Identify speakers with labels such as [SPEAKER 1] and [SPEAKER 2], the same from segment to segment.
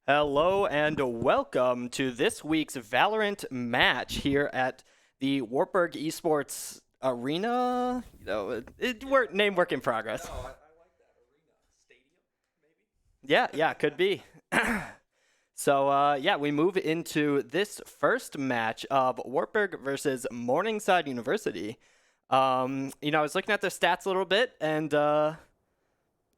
[SPEAKER 1] Hello and welcome to this week's Valorant match here at the Wartburg Esports Arena. Name work in progress.
[SPEAKER 2] No, I like that. Arena. Stadium, maybe?
[SPEAKER 1] Yeah, could be. So, we move into this first match of Wartburg versus Morningside University. I was looking at their stats a little bit, and I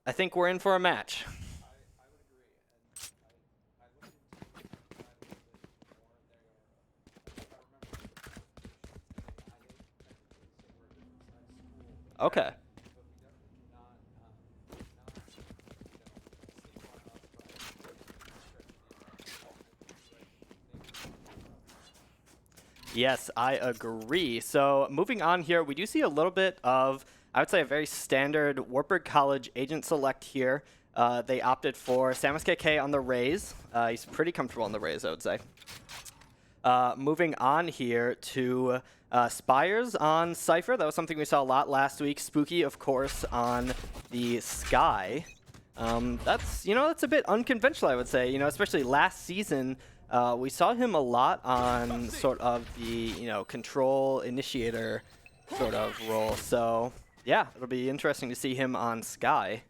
[SPEAKER 1] think we're in for a match.
[SPEAKER 2] I would agree. And I looked into it a little bit more. They are, if I remember, I think so we're a different size school.
[SPEAKER 1] Okay.
[SPEAKER 2] But we definitely cannot sync on up.
[SPEAKER 1] Yes, I agree. So moving on here, we do see a little bit of, I would say, a very standard Wartburg College agent select here. They opted for Samus KK on the Raze. He's pretty comfortable on the Raze, I would say. Moving on here to Spires on Cypher. That was something we saw a lot last week. Spooky, of course, on the Sky. That's a bit unconventional, I would say. Especially last season, we saw him a lot on sort of the, control initiator sort of role. So, yeah, it'll be interesting to see him on Sky.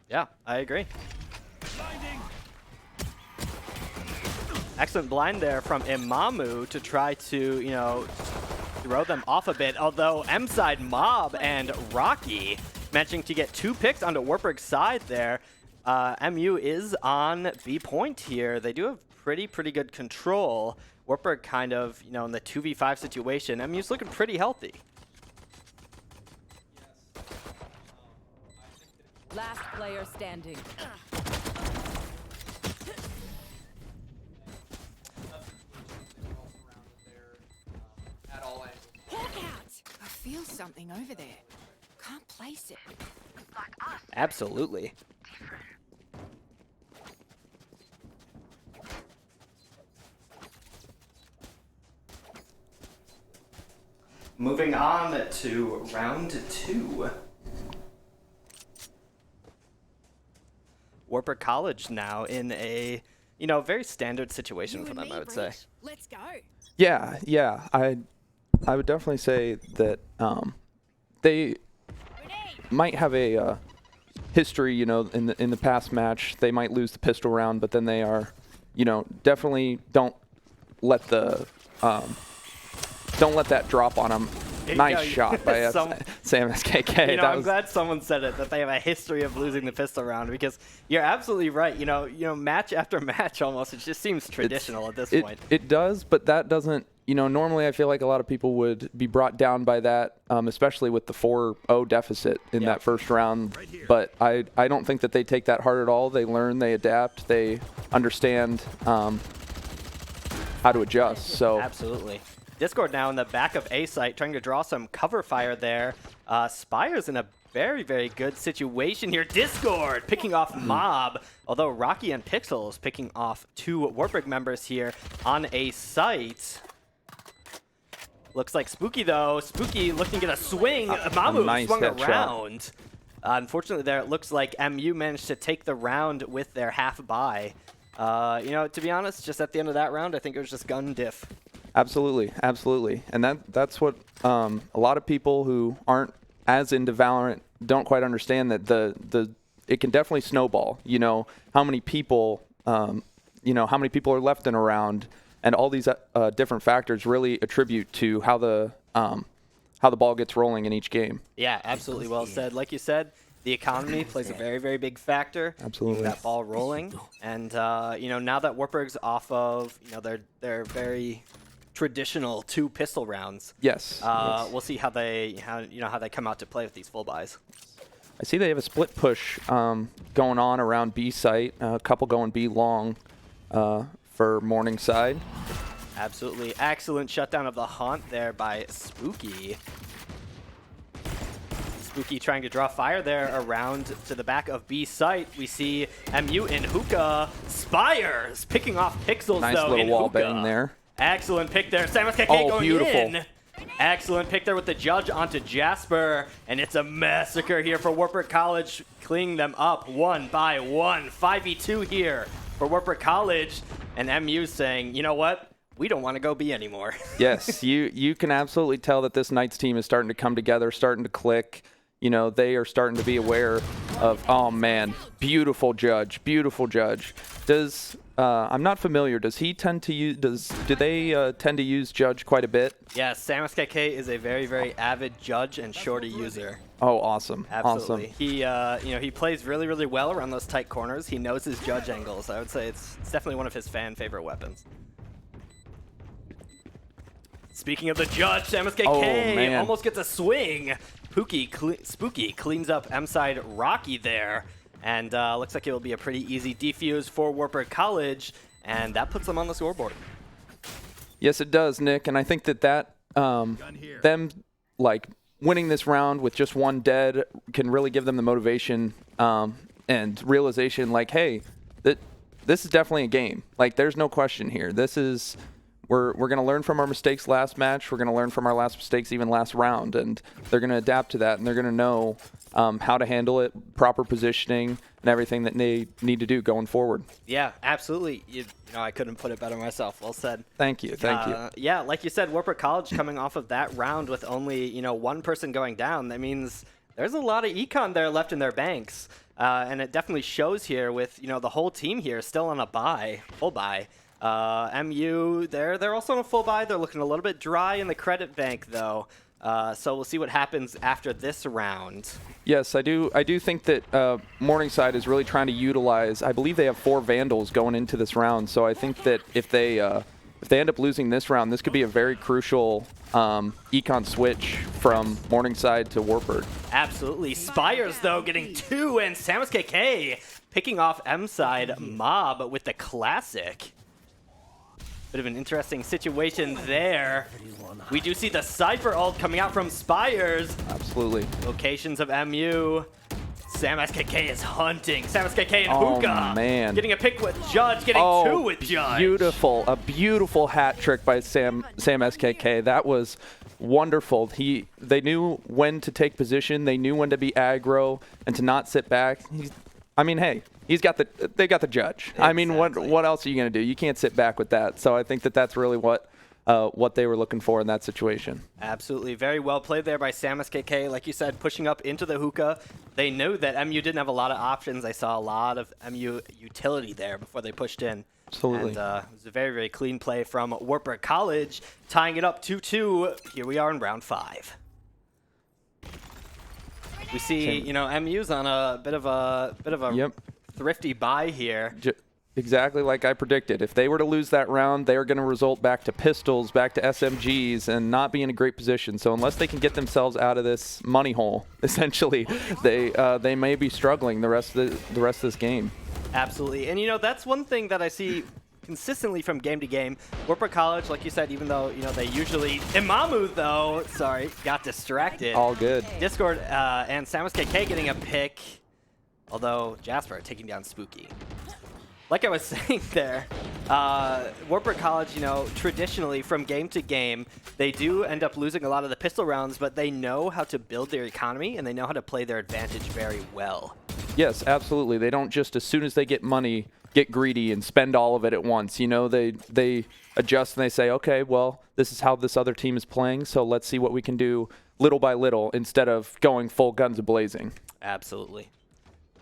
[SPEAKER 1] Yeah, I agree. Excellent blind there from Imamu to try to, throw them off a bit. Although M-side Mob and Rocky managing to get 2 picks onto Wartburg's side there. MU is on B point here. They do have pretty good control. Wartburg kind of, in the 2v5 situation. MU's looking pretty healthy.
[SPEAKER 3] Last player standing.
[SPEAKER 2] At all angles.
[SPEAKER 3] Hawk out! I feel something over there. Can't place it.
[SPEAKER 1] Absolutely. Moving on to round 2. Wartburg College now in a, very standard situation for them, I would say.
[SPEAKER 3] Let's go.
[SPEAKER 4] Yeah. I would definitely say that they might have a history, in the past match. They might lose the pistol round, but then they are, definitely don't let that drop on them. Nice shot by Samus KK.
[SPEAKER 1] I'm glad someone said it, that they have a history of losing the pistol round, because you're absolutely right. Match after match almost, it just seems traditional at this point.
[SPEAKER 4] It does, but that doesn't, normally I feel like a lot of people would be brought down by that, especially with the 4-0 deficit in that first round. But I don't think that they take that hard at all. They learn, they adapt, they understand how to adjust. So
[SPEAKER 1] Absolutely. Discord now in the back of A site, trying to draw some cover fire there. Spire's in a very good situation here. Discord picking off Mob, although Rocky and Pixels picking off 2 Wartburg members here on A site. Looks like Spooky, though. Spooky looking to get a swing. Mamu
[SPEAKER 4] nice
[SPEAKER 1] swung
[SPEAKER 4] headshot.
[SPEAKER 1] around. Unfortunately, there it looks like MU managed to take the round with their half buy. To be honest, just at the end of that round, I think it was just gun diff.
[SPEAKER 4] Absolutely. And that's what a lot of people who aren't as into Valorant don't quite understand, that it can definitely snowball. How many people are left in a round, and all these different factors really attribute to how the ball gets rolling in each game.
[SPEAKER 1] Yeah, absolutely well said. Like you said, the economy plays a very big factor.
[SPEAKER 4] Absolutely.
[SPEAKER 1] That ball rolling, and now that Wartburg's off of their very traditional 2 pistol rounds.
[SPEAKER 4] Yes.
[SPEAKER 1] We'll see how they come out to play with these full buys.
[SPEAKER 4] I see they have a split push going on around B site. A couple going B long for Morningside.
[SPEAKER 1] Absolutely excellent shutdown of the Haunt there by Spooky. Spooky trying to draw fire there around to the back of B site. We see MU in hookah. Spires picking off Pixels,
[SPEAKER 4] Nice
[SPEAKER 1] though,
[SPEAKER 4] little
[SPEAKER 1] in
[SPEAKER 4] wall
[SPEAKER 1] hookah.
[SPEAKER 4] bang there.
[SPEAKER 1] Excellent pick there. Samus KK going
[SPEAKER 4] beautiful.
[SPEAKER 1] in. Excellent pick there with the judge onto Jasper, and it's a massacre here for Wartburg College, cleaning them up one by one. 5v2 here for Wartburg College, and MU saying, you know what? We don't want to go B anymore.
[SPEAKER 4] Yes, you can absolutely tell that this Knights team is starting to come together, starting to click. You know, they are starting to be aware of, oh man, beautiful judge, beautiful judge. Does I'm not familiar. Does he tend to use? Do they tend to use judge quite a bit?
[SPEAKER 1] Yes, Sam SKK is a very, very avid judge and shorty user.
[SPEAKER 4] Oh, awesome!
[SPEAKER 1] Absolutely.
[SPEAKER 4] Awesome.
[SPEAKER 1] He, he plays really, really well around those tight corners. He knows his judge angles. I would say it's definitely one of his fan favorite weapons. Speaking of the judge, Sam SKK almost gets a swing. Spooky cleans up M-side Rocky there. And looks like it will be a pretty easy defuse for Wartburg College, and that puts them on the scoreboard.
[SPEAKER 4] Yes, it does, Nick. And I think that them like winning this round with just one dead can really give them the motivation and realization, like, hey, this is definitely a game. Like, there's no question here. This is we're going to learn from our mistakes last match. We're going to learn from our last mistakes even last round, and they're going to adapt to that, and they're going to know how to handle it, proper positioning, and everything that they need to do going forward.
[SPEAKER 1] Yeah, absolutely. You know, I couldn't put it better myself. Well said.
[SPEAKER 4] Thank you. Thank you.
[SPEAKER 1] Yeah, like you said, Wartburg College coming off of that round with only, one person going down. That means there's a lot of econ there left in their banks, and it definitely shows here with, the whole team here still on a bye, full bye. MU, they're also on a full buy. They're looking a little bit dry in the credit bank, though. So we'll see what happens after this round.
[SPEAKER 4] Yes, I do think that Morningside is really trying to utilize. I believe they have 4 Vandals going into this round. So I think that if they end up losing this round, this could be a very crucial econ switch from Morningside to Wartburg.
[SPEAKER 1] Absolutely. Spires, though, getting 2, and Samus KK picking off M-side Mob with the classic. Bit of an interesting situation there. We do see the Cypher ult coming out from Spires.
[SPEAKER 4] Absolutely.
[SPEAKER 1] Locations of MU. Sam SKK is hunting. Sam SKK and Hookah.
[SPEAKER 4] Oh, man.
[SPEAKER 1] Getting a pick with Judge, getting 2 with Judge.
[SPEAKER 4] Beautiful. A beautiful hat trick by Sam SKK. That was wonderful. They knew when to take position. They knew when to be aggro and to not sit back. Hey, they got the judge. Exactly. I mean, what else are you going to do? You can't sit back with that. So I think that that's really what they were looking for in that situation.
[SPEAKER 1] Absolutely. Very well played there by Sam SKK. Like you said, pushing up into the hookah. They knew that MU didn't have a lot of options. They saw a lot of MU utility there before they pushed in.
[SPEAKER 4] Absolutely.
[SPEAKER 1] And it was a very, very clean play from Wartburg College, tying it up 2-2. Here we are in round 5. We see, MU's on a bit of a thrifty buy here.
[SPEAKER 4] Exactly like I predicted. If they were to lose that round, they are going to result back to pistols, back to SMGs, and not be in a great position. So unless they can get themselves out of this money hole, essentially, they may be struggling the rest of this game.
[SPEAKER 1] Absolutely, and that's one thing that I see consistently from game to game. Wartburg College, like you said, even though they usually Imamu though, sorry, got distracted.
[SPEAKER 4] All good.
[SPEAKER 1] Discord and Samus KK getting a pick, although Jasper taking down Spooky. Like I was saying there, Wartburg College, traditionally from game to game, they do end up losing a lot of the pistol rounds, but they know how to build their economy and they know how to play their advantage very well.
[SPEAKER 4] Yes, absolutely. They don't just, as soon as they get money, get greedy and spend all of it at once. They adjust and they say, okay, well, this is how this other team is playing, so let's see what we can do little by little instead of going full guns a-blazing.
[SPEAKER 1] Absolutely.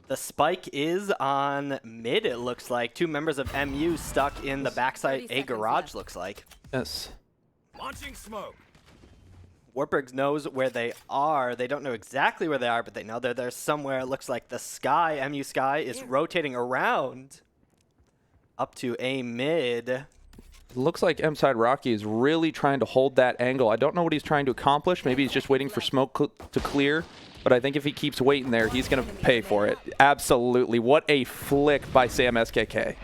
[SPEAKER 1] The spike is on mid, it looks like. 2 members of MU stuck in the backside A garage, looks like.
[SPEAKER 4] Yes.
[SPEAKER 5] Launching smoke.
[SPEAKER 1] Wartburg knows where they are. They don't know exactly where they are, but they know they're there somewhere. It looks like the sky, MU sky, is rotating around up to A mid.
[SPEAKER 4] It looks like M-side Rocky is really trying to hold that angle. I don't know what he's trying to accomplish. Maybe he's just waiting for smoke to clear. But I think if he keeps waiting there, he's going to pay for it. Absolutely. What a flick by Sam SKK.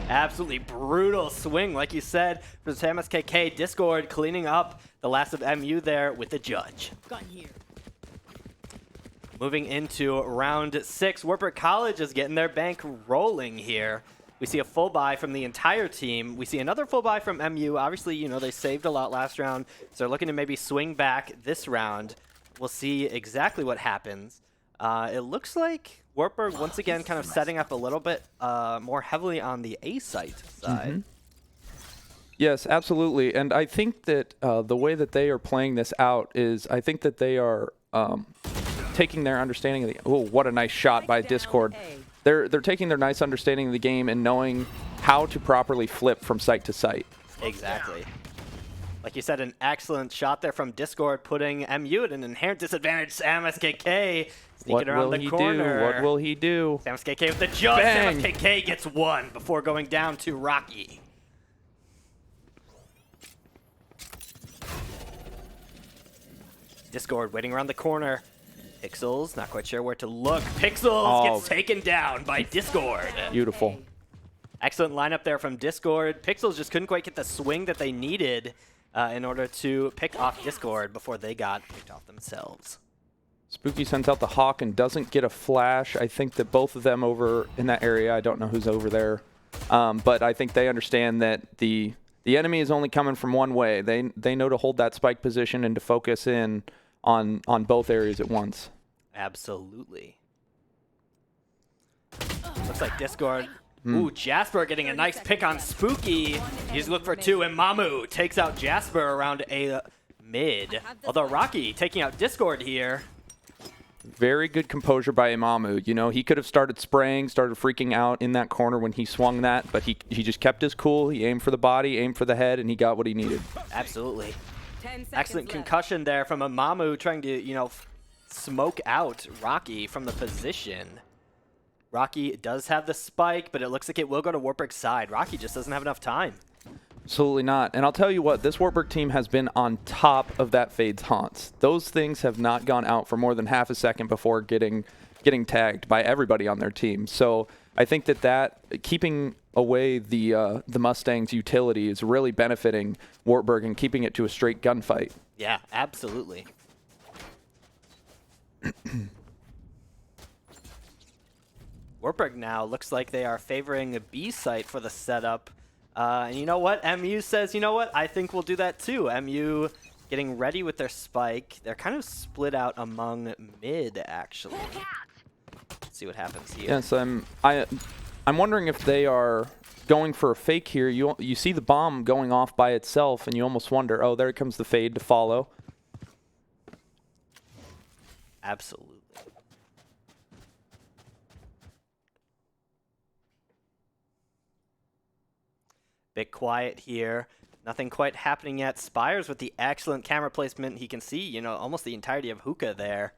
[SPEAKER 1] Absolutely brutal swing, like you said, from Sam SKK. Discord cleaning up the last of MU there with the judge.
[SPEAKER 3] Gun here.
[SPEAKER 1] Moving into round 6, Wartburg College is getting their bank rolling here. We see a full buy from the entire team. We see another full buy from MU. Obviously, you know, they saved a lot last round, so they're looking to maybe swing back this round. We'll see exactly what happens. It looks like Wartburg once again kind of setting up a little bit more heavily on the A site side.
[SPEAKER 4] Yes, absolutely. And I think that the way that they are playing this out is I think that they are taking their understanding of the... Oh, what a nice shot by Discord. They're taking their nice understanding of the game and knowing how to properly flip from site to site.
[SPEAKER 1] Exactly. Like you said, an excellent shot there from Discord, putting MU at an inherent disadvantage. SamSKK sneaking around the corner.
[SPEAKER 4] What will he do?
[SPEAKER 1] SamSKK with the jump.
[SPEAKER 4] Bang.
[SPEAKER 1] SamSKK gets one before going down to Rocky. Discord waiting around the corner. Pixels, not quite sure where to look. Pixels gets taken down by Discord.
[SPEAKER 4] Beautiful.
[SPEAKER 1] Excellent lineup there from Discord. Pixels just couldn't quite get the swing that they needed in order to pick off Discord before they got picked off themselves.
[SPEAKER 4] Spooky sends out the Hawk and doesn't get a flash. I think that both of them over in that area, I don't know who's over there, but I think they understand that the enemy is only coming from one way. They know to hold that spike position and to focus in on both areas at once.
[SPEAKER 1] Absolutely. Looks like Discord. Ooh, Jasper getting a nice pick on Spooky. He's looking for two, and Mamu takes out Jasper around a mid. Although Rocky taking out Discord here.
[SPEAKER 4] Very good composure by Imamu. You know, he could have started spraying, started freaking out in that corner when he swung that, but he just kept his cool. He aimed for the body, aimed for the head, and he got what he needed.
[SPEAKER 1] Absolutely. Excellent concussion there from Imamu trying to, you know, smoke out Rocky from the position. Rocky does have the spike, but it looks like it will go to Wartburg's side. Rocky just doesn't have enough time.
[SPEAKER 4] Absolutely not. And I'll tell you what, this Wartburg team has been on top of that Fade's haunts. Those things have not gone out for more than half a second before getting tagged by everybody on their team. So I think that keeping away the Mustang's utility is really benefiting Wartburg and keeping it to a straight gunfight.
[SPEAKER 1] Yeah, absolutely. Wartburg now looks like they are favoring a B site for the setup. And you know what? MU says, you know what? I think we'll do that too. MU getting ready with their spike. They're kind of split out among mid, actually. Let's see what happens here.
[SPEAKER 4] Yes, I'm wondering if they are going for a fake here. You see the bomb going off by itself, and you almost wonder, oh, there comes the Fade to follow.
[SPEAKER 1] Absolutely. Bit quiet here. Nothing quite happening yet. Spires with the excellent camera placement. He can see, you know, almost the entirety of Hookah there.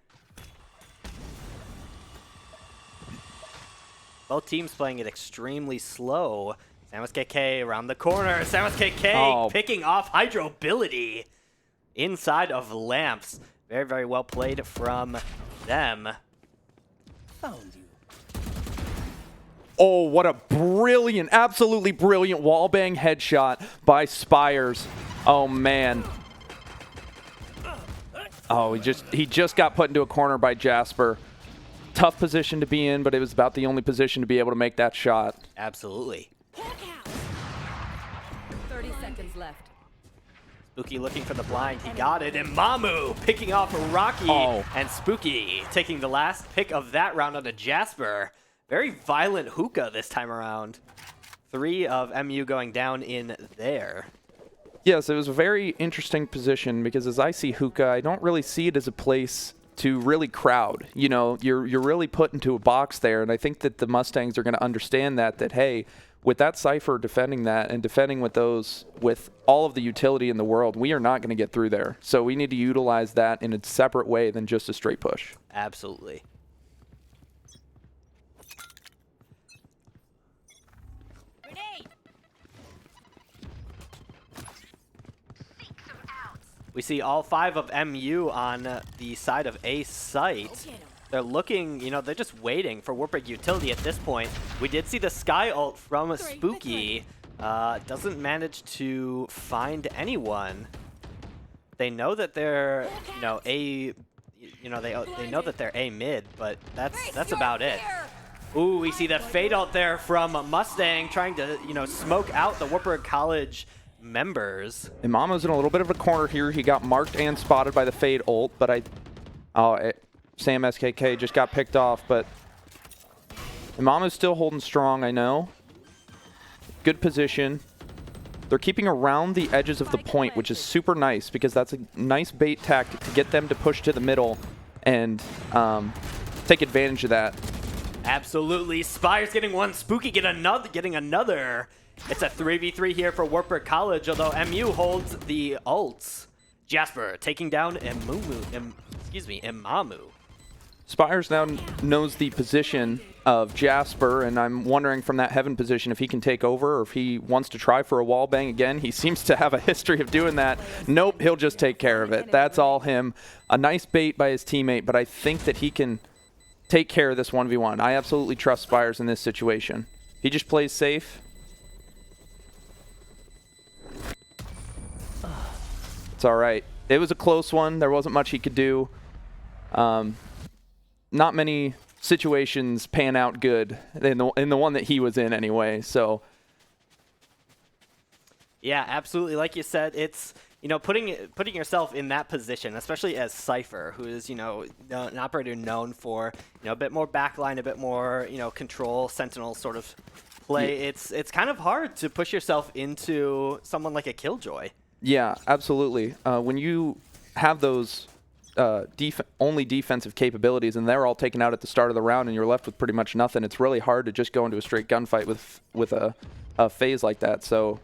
[SPEAKER 1] Both teams playing it extremely slow. SamSKK around the corner. SamSKK picking off Hydrobility inside of Lamps. Very, very well played from them.
[SPEAKER 5] Found you.
[SPEAKER 4] Oh, what a brilliant, absolutely brilliant wallbang headshot by Spires. Oh, man. Oh, he just got put into a corner by Jasper. Tough position to be in, but it was about the only position to be able to make that shot.
[SPEAKER 1] Absolutely.
[SPEAKER 3] 30 seconds left.
[SPEAKER 1] Spooky looking for the blind. He got it. And Mamu picking off Rocky. And Spooky taking the last pick of that round onto Jasper. Very violent Hookah this time around. 3 of MU going down in there.
[SPEAKER 4] Yes, it was a very interesting position because as I see Hookah, I don't really see it as a place to really crowd. You know, you're really put into a box there, and I think that the Mustangs are going to understand that hey, with that Cypher defending that and defending with all of the utility in the world, we are not going to get through there. So we need to utilize that in a separate way than just a straight push.
[SPEAKER 1] Absolutely. We see all 5 of MU on the side of A site. They're looking, you know, they're just waiting for Wartburg utility at this point. We did see the Sky ult from Spooky. Doesn't manage to find anyone. They know that they're, you know, they know that they're A mid, but that's about it. Ooh, we see the fade out there from Mustang trying to, smoke out the Wartburg College members.
[SPEAKER 4] Imamo's in a little bit of a corner here. He got marked and spotted by the fade ult, but Sam SKK just got picked off, but Imamo's still holding strong, I know. Good position. They're keeping around the edges of the point, which is super nice because that's a nice bait tactic to get them to push to the middle and take advantage of that.
[SPEAKER 1] Absolutely. Spire's getting one. Spooky getting another. It's a 3v3 here for Wartburg College, although MU holds the ults. Jasper taking down Imamu.
[SPEAKER 4] Spires now knows the position of Jasper, and I'm wondering from that heaven position if he can take over or if he wants to try for a wall bang again. He seems to have a history of doing that. Nope, he'll just take care of it. That's all him. A nice bait by his teammate, but I think that he can take care of this 1v1. I absolutely trust Spires in this situation. He just plays safe. It's all right. It was a close one. There wasn't much he could do. Not many situations pan out good in the one that he was in anyway. So
[SPEAKER 1] yeah, absolutely. Like you said, it's putting yourself in that position, especially as Cypher, who is an operator known for a bit more backline, a bit more control, sentinel sort of play.
[SPEAKER 4] Yeah.
[SPEAKER 1] It's kind of hard to push yourself into someone like a Killjoy.
[SPEAKER 4] Yeah, absolutely. When you have those only defensive capabilities and they're all taken out at the start of the round and you're left with pretty much nothing, it's really hard to just go into a straight gunfight with a phase like that. So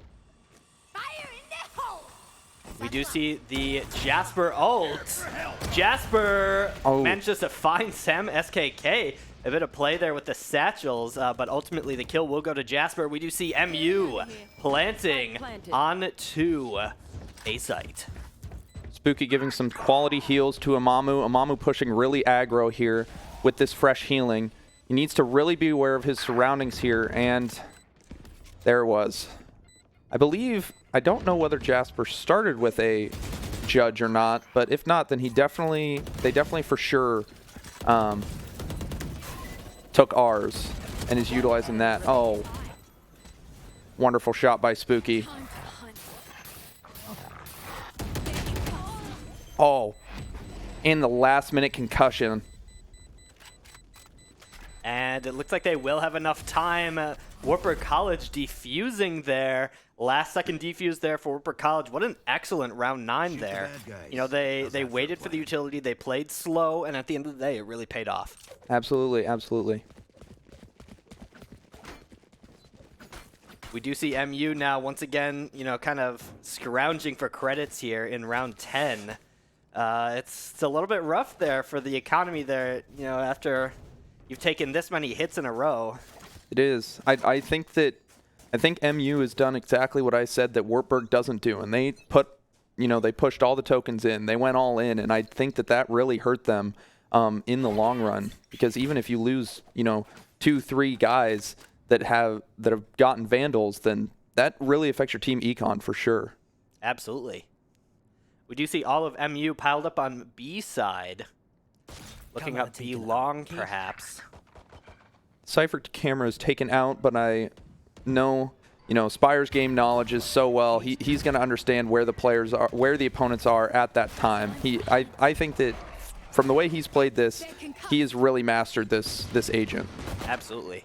[SPEAKER 1] we do see the Jasper ult. Jasper manages to find Sam SKK. A bit of play there with the satchels, but ultimately the kill will go to Jasper. We do see MU planting onto A site.
[SPEAKER 4] Spooky giving some quality heals to Imamu. Imamu pushing really aggro here with this fresh healing. He needs to really be aware of his surroundings here, and there it was. I don't know whether Jasper started with a judge or not, but if not, then they definitely for sure took ours and is utilizing that. Oh, wonderful shot by Spooky. Oh, and the last minute concussion.
[SPEAKER 1] And it looks like they will have enough time. Wartburg College defusing there. Last second defuse there for Wartburg College. What an excellent round 9 there. They waited for the utility. They played slow, and at the end of the day, it really paid off.
[SPEAKER 4] Absolutely, absolutely.
[SPEAKER 1] We do see MU now once again, kind of scrounging for credits here in round 10. It's a little bit rough there for the economy there, after you've taken this many hits in a row.
[SPEAKER 4] It is. I think MU has done exactly what I said that Wartburg doesn't do, and they pushed all the tokens in. They went all in, and I think that really hurt them in the long run, because even if you lose, 2-3 guys that have gotten Vandals, then that really affects your team econ for sure.
[SPEAKER 1] Absolutely. We do see all of MU piled up on B side. Looking up B long, perhaps.
[SPEAKER 4] Cypher camera is taken out, but I know, Spire's game knowledge is so well. He's going to understand where the players are, where the opponents are at that time. I think that from the way he's played this, he has really mastered this agent.
[SPEAKER 1] Absolutely.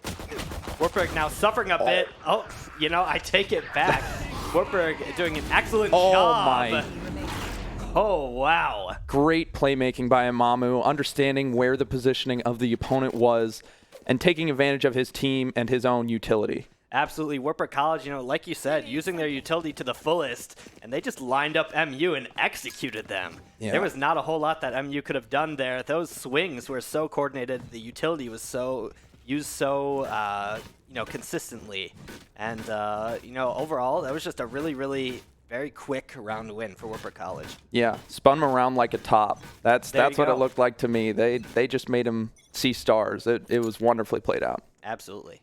[SPEAKER 1] Wartburg now suffering a bit. Oh, I take it back. Wartburg doing an excellent job. Oh, wow.
[SPEAKER 4] Great playmaking by Imamu, understanding where the positioning of the opponent was and taking advantage of his team and his own utility.
[SPEAKER 1] Absolutely. Wartburg College, like you said, using their utility to the fullest, and they just lined up MU and executed them. Yeah. There was not a whole lot that MU could have done there. Those swings were so coordinated. The utility was used so consistently. And, overall, that was just a really, really very quick round win for Wartburg College.
[SPEAKER 4] Yeah, spun him around like a top. That's what it looked like to me. They just made him see stars. It was wonderfully played out.
[SPEAKER 1] Absolutely.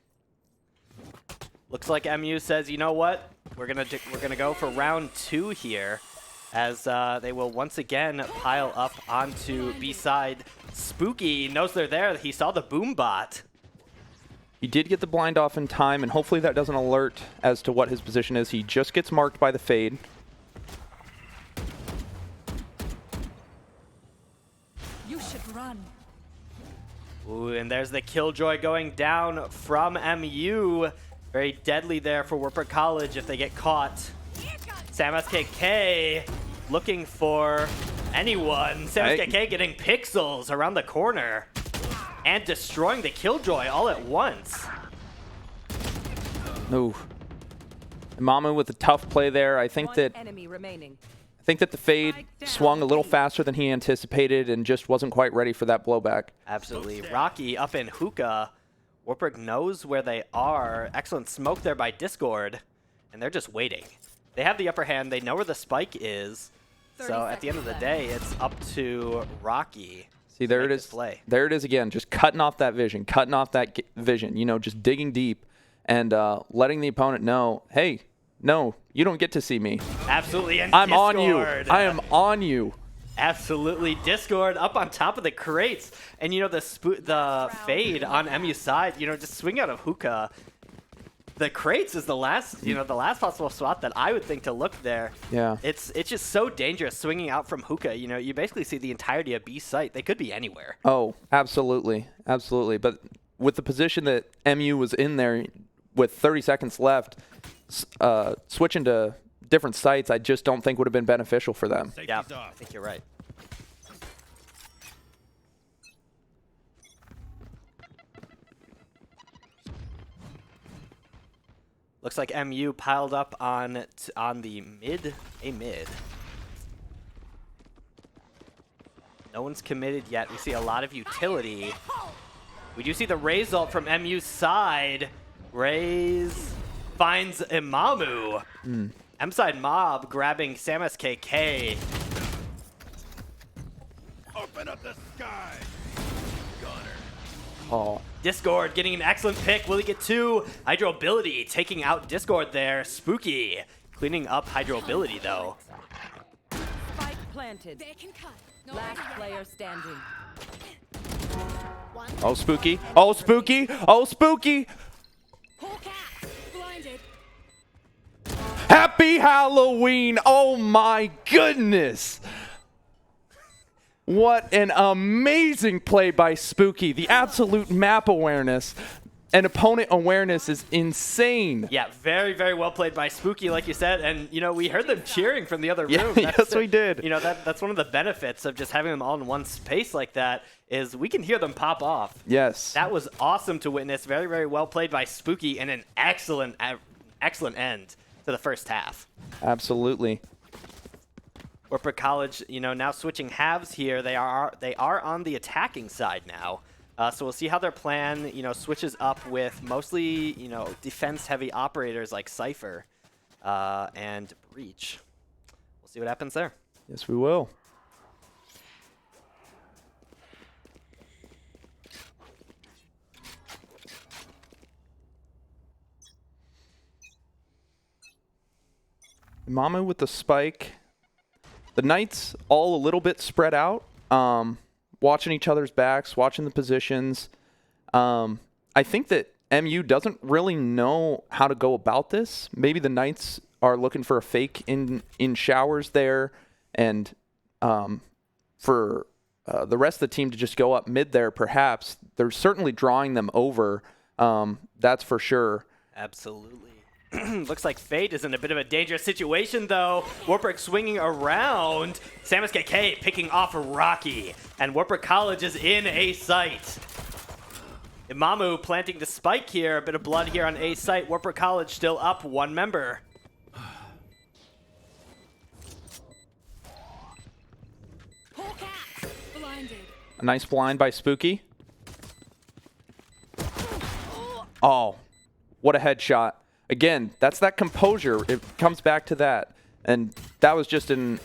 [SPEAKER 1] Looks like MU says, you know what? We're gonna go for round 2 here, as they will once again pile up onto B side. Spooky knows they're there. He saw the boom bot.
[SPEAKER 4] He did get the blind off in time, and hopefully that doesn't alert as to what his position is. He just gets marked by the fade.
[SPEAKER 3] You should run.
[SPEAKER 1] Ooh, and there's the Killjoy going down from MU. Very deadly there for Wartburg College if they get caught. Sam SKK looking for anyone. Sam SKK getting pixels around the corner and destroying the Killjoy all at once.
[SPEAKER 4] Ooh. Mamu with a tough play there. I think that the fade swung a little faster than he anticipated and just wasn't quite ready for that blowback.
[SPEAKER 1] Absolutely. Rocky up in hookah. Wartburg knows where they are. Excellent smoke there by Discord, and they're just waiting. They have the upper hand. They know where the spike is. So at the end of the day, it's up to Rocky.
[SPEAKER 4] See, there it is. There it is again, just cutting off that vision, you know, just digging deep and letting the opponent know, hey, no, you don't get to see me.
[SPEAKER 1] Absolutely. And
[SPEAKER 4] I'm
[SPEAKER 1] Discord.
[SPEAKER 4] on you. I am on you.
[SPEAKER 1] Absolutely. Discord up on top of the crates. And, you know, the fade on MU's side, you know, just swing out of hookah. The crates is the last, you know, the last possible spot that I would think to look there.
[SPEAKER 4] Yeah.
[SPEAKER 1] It's just so dangerous swinging out from hookah. You know, you basically see the entirety of B site. They could be anywhere.
[SPEAKER 4] Oh, absolutely. Absolutely. But with the position that MU was in there with 30 seconds left, switching to different sites, I just don't think would have been beneficial for them.
[SPEAKER 1] Yeah, I think you're right. Looks like MU piled up on the mid. No one's committed yet. We see a lot of utility. We do see the Raze ult from MU's side. Raze finds Imamu. M-side mob grabbing Sam SKK.
[SPEAKER 5] Open up the sky.
[SPEAKER 4] Oh.
[SPEAKER 1] Discord getting an excellent pick. Will he get two? Hydro ability taking out Discord there. Spooky cleaning up Hydro ability though.
[SPEAKER 6] Spike planted.
[SPEAKER 3] They can cut. No
[SPEAKER 6] Last
[SPEAKER 3] idea.
[SPEAKER 6] player standing.
[SPEAKER 3] One.
[SPEAKER 4] Oh, Spooky. Oh, Spooky. Oh, Spooky.
[SPEAKER 3] Hawk out. Blinded.
[SPEAKER 4] Happy Halloween. Oh, my goodness. What an amazing play by Spooky. The absolute map awareness and opponent awareness is insane.
[SPEAKER 1] Yeah, very, very well played by Spooky, like you said. And, you know, we heard them cheering from the other room.
[SPEAKER 4] Yeah, yes, we did.
[SPEAKER 1] You know, that's one of the benefits of just having them all in one space like that is we can hear them pop off.
[SPEAKER 4] Yes.
[SPEAKER 1] That was awesome to witness. Very, very well played by Spooky and an excellent end to the first half.
[SPEAKER 4] Absolutely.
[SPEAKER 1] Wartburg College, you know, now switching halves here. They are on the attacking side now. So we'll see how their plan, you know, switches up with mostly, you know, defense-heavy operators like Cypher and Breach. We'll see what happens there.
[SPEAKER 4] Yes, we will. Mamu with the spike. The Knights all a little bit spread out, watching each other's backs, watching the positions. I think that MU doesn't really know how to go about this. Maybe the Knights are looking for a fake in showers there, and for the rest of the team to just go up mid there, perhaps. They're certainly drawing them over, that's for sure.
[SPEAKER 1] Absolutely. Looks like Fate is in a bit of a dangerous situation, though. Wartburg swinging around. Sam SKK picking off Rocky. And Wartburg College is in A site. Imamu planting the spike here. A bit of blood here on A site. Wartburg College still up one member.
[SPEAKER 3] Hawk out. Blinded.
[SPEAKER 4] A nice blind by Spooky. Oh, what a headshot. Again, that's that composure. It comes back to that. And that was just an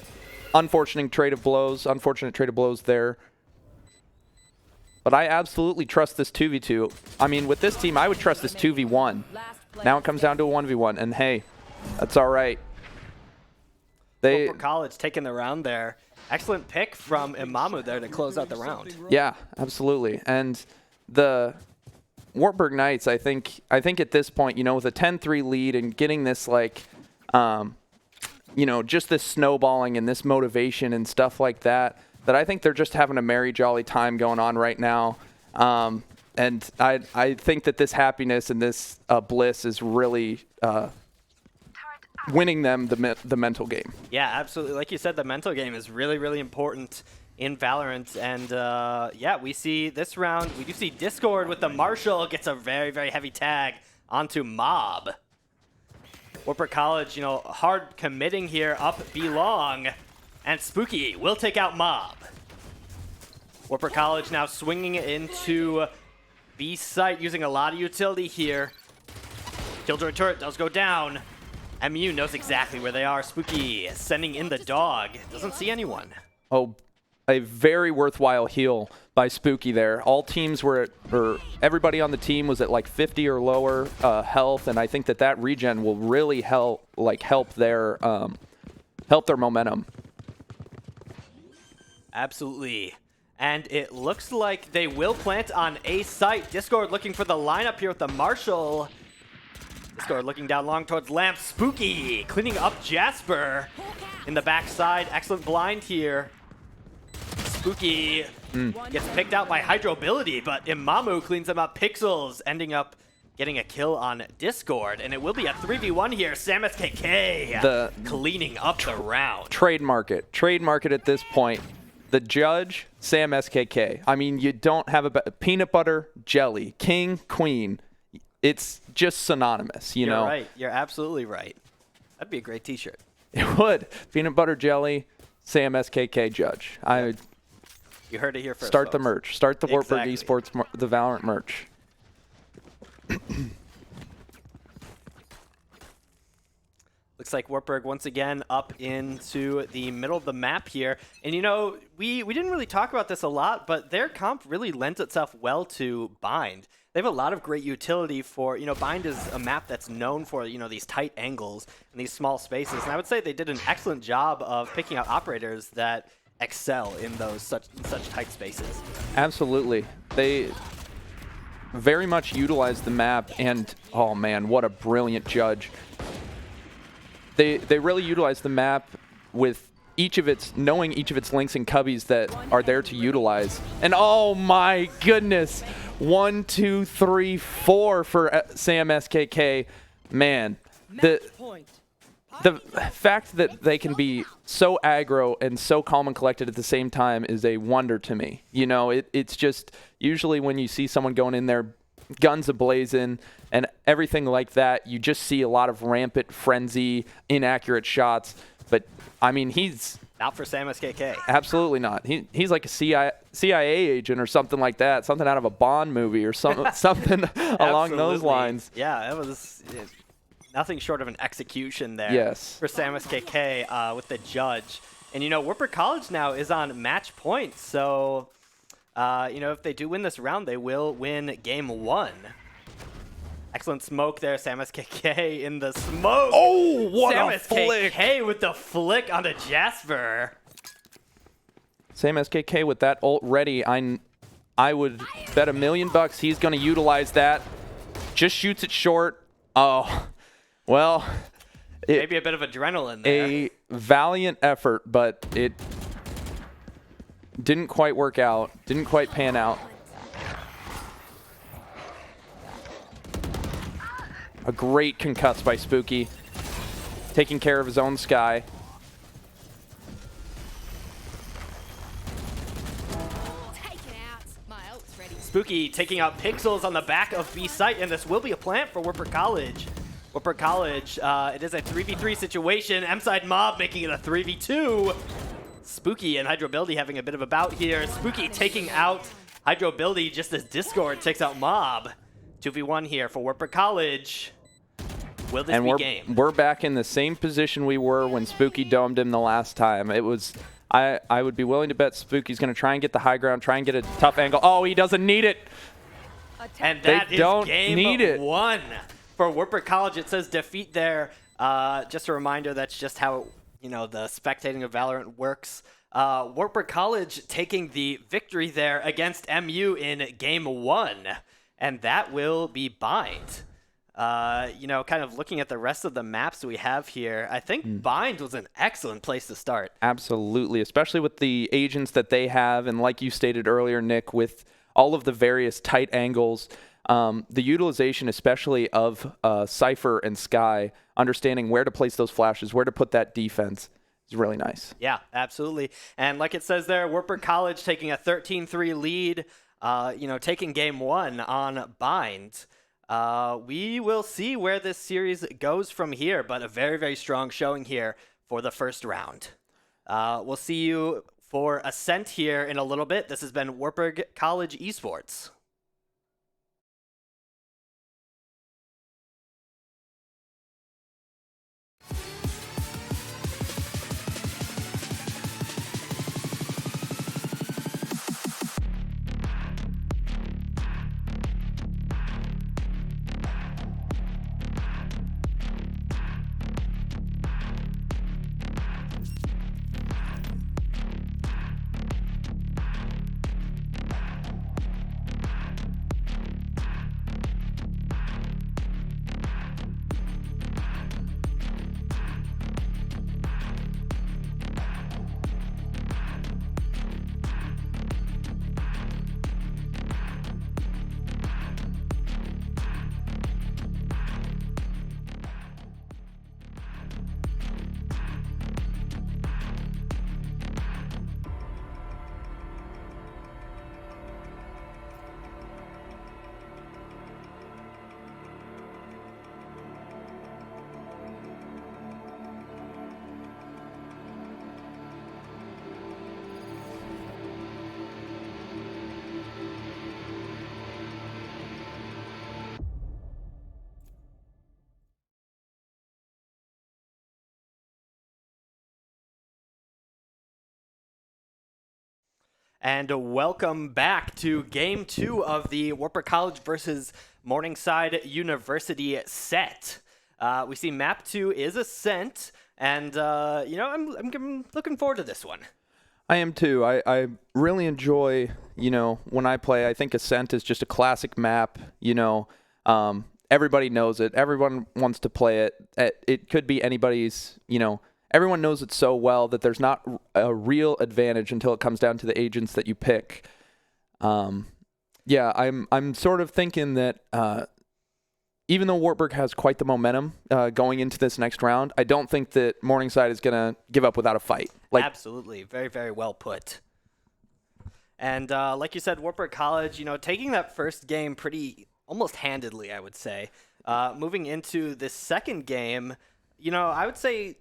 [SPEAKER 4] unfortunate trade of blows there. But I absolutely trust this 2v2. I mean, with this team, I would trust this 2v1. Now it comes down to a 1v1. And hey, that's all right.
[SPEAKER 1] Wartburg College taking the round there. Excellent pick from Imamu there to close out the round.
[SPEAKER 4] Yeah, absolutely. And Wartburg Knights, I think at this point, with a 10-3 lead and getting this just this snowballing and this motivation and stuff like that, that I think they're just having a merry jolly time going on right now. And I think that this happiness and this bliss is really winning them the mental game.
[SPEAKER 1] Yeah, absolutely. Like you said, the mental game is really, really important in Valorant. And yeah, we see this round, we do see Discord with the Marshall gets a very, very heavy tag onto Mob. Wartburg College, hard committing here, up belong. And Spooky will take out Mob. Wartburg College now swinging into B site, using a lot of utility here. Killjoy turret does go down. MU knows exactly where they are. Spooky sending in the dog. Doesn't see anyone.
[SPEAKER 4] Oh, a very worthwhile heal by Spooky there. All teams were everybody on the team was at like 50 or lower health, and I think that regen will really help their momentum.
[SPEAKER 1] Absolutely. And it looks like they will plant on A site. Discord looking for the lineup here with the Marshall. Discord looking down long towards Lamp. Spooky cleaning up Jasper in the backside. Excellent blind here. Spooky gets picked out by Hydrobility, but Imamu cleans him up. Pixels ending up getting a kill on Discord, and it will be a 3v1 here. Sam SKK cleaning up the round.
[SPEAKER 4] Trademark it at this point. The judge, Sam SKK. I mean, you don't have a peanut butter, jelly, king, queen. It's just synonymous, you know?
[SPEAKER 1] You're right. You're absolutely right. That'd be a great t-shirt.
[SPEAKER 4] It would. Peanut butter, jelly, Sam SKK judge.
[SPEAKER 1] You heard it here first.
[SPEAKER 4] Start the
[SPEAKER 1] folks.
[SPEAKER 4] merch. Start the Wartburg
[SPEAKER 1] Exactly.
[SPEAKER 4] Esports, the Valorant merch.
[SPEAKER 1] Looks like Wartburg once again up into the middle of the map here. And we didn't really talk about this a lot, but their comp really lends itself well to Bind. They have a lot of great utility for, Bind is a map that's known for, these tight angles and these small spaces. And I would say they did an excellent job of picking out operators that excel in those such tight spaces.
[SPEAKER 4] Absolutely. They very much utilize the map, and oh man, what a brilliant judge. They really utilize the map with knowing each of its links and cubbies that are there to utilize. And oh my goodness, 1, 2, 3, 4 for Sam SKK. Man, the fact that they can be so aggro and so calm and collected at the same time is a wonder to me. It's just usually when you see someone going in there, guns ablazing and everything like that, you just see a lot of rampant frenzy, inaccurate shots. But I mean, he's
[SPEAKER 1] not for Sam SKK.
[SPEAKER 4] Absolutely not. He's like a CIA agent or something like that, something out of a Bond movie or something along those lines.
[SPEAKER 1] Yeah, it was nothing short of an execution there.
[SPEAKER 4] Yes.
[SPEAKER 1] For Sam SKK with the judge. And Wartburg College now is on match point, so if they do win this round, they will win game 1. Excellent smoke there, Sam SKK in the smoke.
[SPEAKER 4] Oh, what
[SPEAKER 1] Sam
[SPEAKER 4] a flick!
[SPEAKER 1] SKK with the flick onto Jasper.
[SPEAKER 4] Sam SKK with that ult ready. I would bet $1 million he's going to utilize that. Just shoots it short. Oh, well.
[SPEAKER 1] Maybe a bit of adrenaline there.
[SPEAKER 4] A valiant effort, but it didn't quite work out. Didn't quite pan out. A great concuss by Spooky. Taking care of his own Sky.
[SPEAKER 1] Spooky taking out Pixels on the back of B site, and this will be a plant for Wartburg College. Wartburg College, it is a 3v3 situation. M-side Mob making it a 3v2. Spooky and Hydrobility having a bit of a bout here. Spooky taking out Hydrobility just as Discord takes out Mob. 2v1 here for Wartburg College. Will this be game?
[SPEAKER 4] We're back in the same position we were when Spooky domed him the last time. It was, I would be willing to bet Spooky's going to try and get the high ground, try and get a tough angle. Oh, he doesn't need it.
[SPEAKER 1] And that is game 1 for Wartburg College. It says defeat there. Just a reminder, that's just how the spectating of Valorant works. Wartburg College taking the victory there against MU in game 1. and that will be Bind. Kind of looking at the rest of the maps we have here, I think Bind was an excellent place to start.
[SPEAKER 4] Absolutely, especially with the agents that they have, and like you stated earlier, Nick, with all of the various tight angles, the utilization especially of Cypher and Sky, understanding where to place those flashes, where to put that defense, is really nice.
[SPEAKER 1] Yeah, absolutely. And like it says there, Wartburg College taking a 13-3 lead, taking game 1 on Bind. We will see where this series goes from here, but a very, very strong showing here for the first round. We'll see you for Ascent here in a little bit. This has been Wartburg College Esports. And welcome back to Game 2 of the Wartburg College versus Morningside University set. We see Map 2 is Ascent, and, I'm looking forward to this one.
[SPEAKER 4] I am too. I really enjoy, when I play, I think Ascent is just a classic map, everybody knows it. Everyone wants to play it. It could be anybody's, everyone knows it so well that there's not a real advantage until it comes down to the agents that you pick. I'm sort of thinking that even though Wartburg has quite the momentum going into this next round, I don't think that Morningside is going to give up without a fight.
[SPEAKER 1] Absolutely. Very, very well put. And like you said, Wartburg College, taking that first game pretty almost handedly, I would say. Moving into this second game, I would say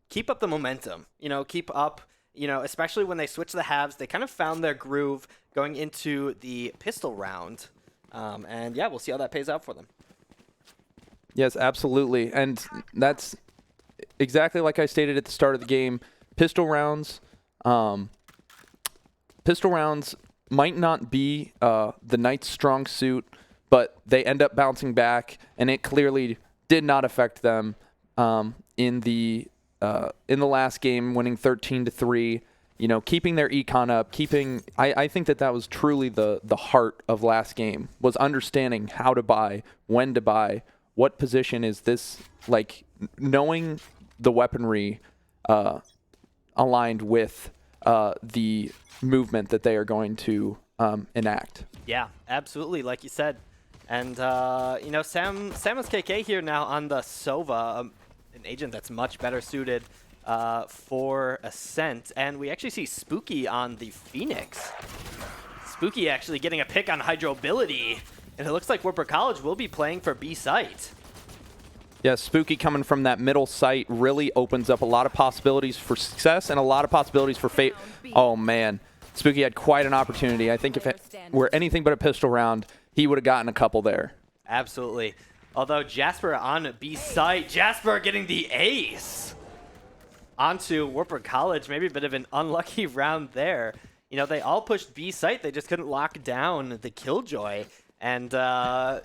[SPEAKER 1] keep up the momentum, keep up, especially when they switch the halves. They kind of found their groove going into the pistol round. We'll see how that pays out for them.
[SPEAKER 4] Yes, absolutely. And that's exactly like I stated at the start of the game. Pistol rounds might not be the Knight's strong suit, but they end up bouncing back, and it clearly did not affect them in the last game, winning 13-3. Keeping their econ up, I think that was truly the heart of last game, was understanding how to buy, when to buy, what position is this, knowing the weaponry aligned with the movement that they are going to enact.
[SPEAKER 1] Yeah, absolutely, like you said. And, Samus KK here now on the Sova, an agent that's much better suited for Ascent. And we actually see Spooky on the Phoenix. Spooky actually getting a pick on Hydrobility. And it looks like Wartburg College will be playing for B site.
[SPEAKER 4] Yeah, Spooky coming from that middle site really opens up a lot of possibilities for success and a lot of possibilities for fate. Oh, man. Spooky had quite an opportunity. I think if it were anything but a pistol round, he would have gotten a couple there.
[SPEAKER 1] Absolutely. Although Jasper on B site, Jasper getting the ace onto Wartburg College. Maybe a bit of an unlucky round there. They all pushed B site. They just couldn't lock down the Killjoy. And, an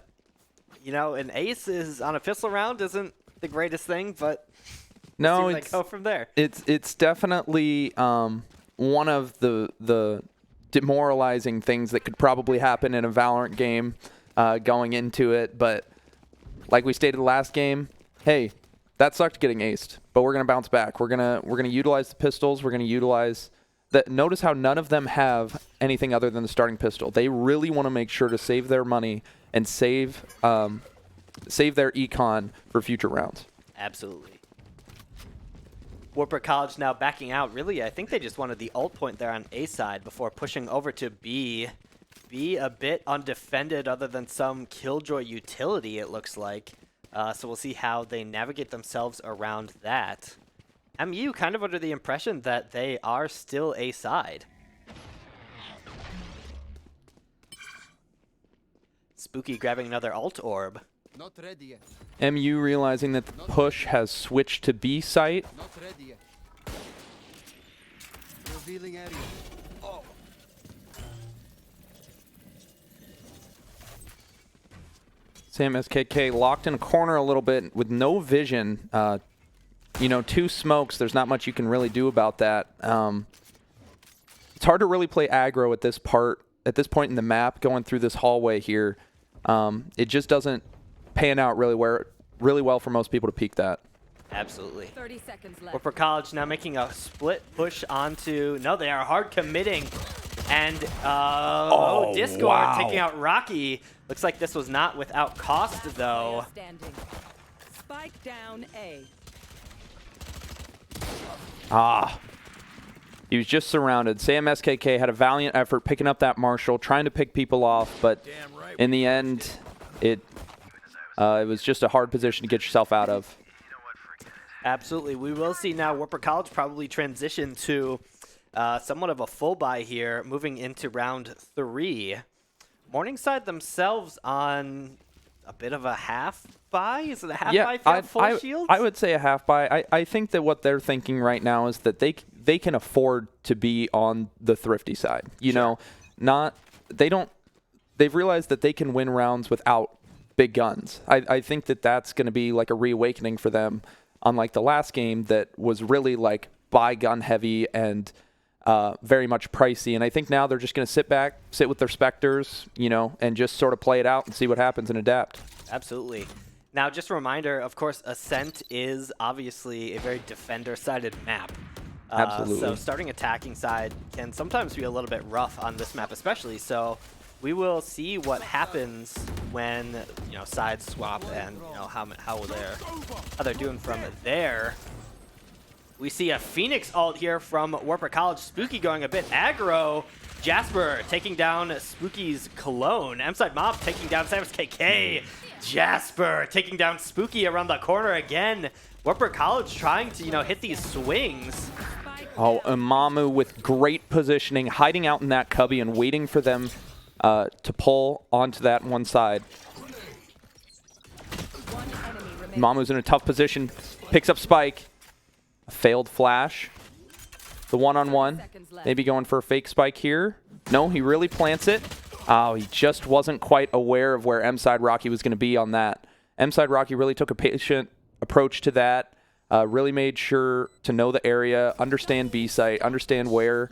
[SPEAKER 1] ace is on a pistol round isn't the greatest thing, but
[SPEAKER 4] no,
[SPEAKER 1] it's go from there.
[SPEAKER 4] It's definitely one of the demoralizing things that could probably happen in a Valorant game. going into it. But like we stated last game, hey, that sucked getting aced, but we're gonna bounce back. We're gonna utilize the pistols. We're gonna utilize that. Notice how none of them have anything other than the starting pistol. They really want to make sure to save their money and save their econ for future rounds.
[SPEAKER 1] Absolutely. Wartburg College now backing out. Really, I think they just wanted the ult point there on A side before pushing over to B. B a bit undefended other than some Killjoy utility, it looks like. So we'll see how they navigate themselves around that. MU kind of under the impression that they are still A side. Spooky grabbing another ult orb.
[SPEAKER 7] Not ready yet.
[SPEAKER 4] MU realizing that the push has switched to B site.
[SPEAKER 7] Not ready yet. Revealing area. Oh.
[SPEAKER 4] Sam SKK locked in a corner a little bit with no vision. You know, 2 smokes, there's not much you can really do about that. It's hard to really play aggro at this point in the map, going through this hallway here. It just doesn't pan out really well for most people to peek that.
[SPEAKER 1] Absolutely.
[SPEAKER 6] 30 seconds left.
[SPEAKER 1] Wartburg College now making a split push onto... No, they are hard committing. And, Discord
[SPEAKER 4] wow.
[SPEAKER 1] taking out Rocky. Looks like this was not without cost, though.
[SPEAKER 6] Standing. Spike down A.
[SPEAKER 4] He was just surrounded. Sam SKK had a valiant effort picking up that Marshall, trying to pick people off, but in the end, it was just a hard position to get yourself out of.
[SPEAKER 1] Absolutely. We will see now Wartburg College probably transition to somewhat of a full buy here, moving into round 3. Morningside themselves on a bit of a half buy? Is it a half buy if you have full shields?
[SPEAKER 4] I would say a half buy. I think that what they're thinking right now is that they can afford to be on the thrifty side. You know, they've realized that they can win rounds without big guns. I think that that's going to be like a reawakening for them, unlike the last game that was really like buy gun heavy and very much pricey. And I think now they're just going to sit back, sit with their Spectres, you know, and just sort of play it out and see what happens and adapt.
[SPEAKER 1] Absolutely. Now, just a reminder, of course, Ascent is obviously a very defender-sided map.
[SPEAKER 4] Absolutely.
[SPEAKER 1] So starting attacking side can sometimes be a little bit rough on this map especially. So we will see what happens when, you know, sides swap and, you know, how they're doing from there. We see a Phoenix ult here from Wartburg College. Spooky going a bit aggro. Jasper taking down Spooky's Cologne. M-Side Mob taking down Samus KK. Jasper taking down Spooky around the corner again. Wartburg College trying to, you know, hit these swings.
[SPEAKER 4] Oh, Amamu with great positioning, hiding out in that cubby and waiting for them to pull onto that one side. Amamu's in a tough position, picks up Spike. A failed flash. The one-on-one. Maybe going for a fake spike here. No, he really plants it. Oh, he just wasn't quite aware of where M-Side Rocky was going to be on that. M-Side Rocky really took a patient approach to that. Really made sure to know the area, understand B-site, understand where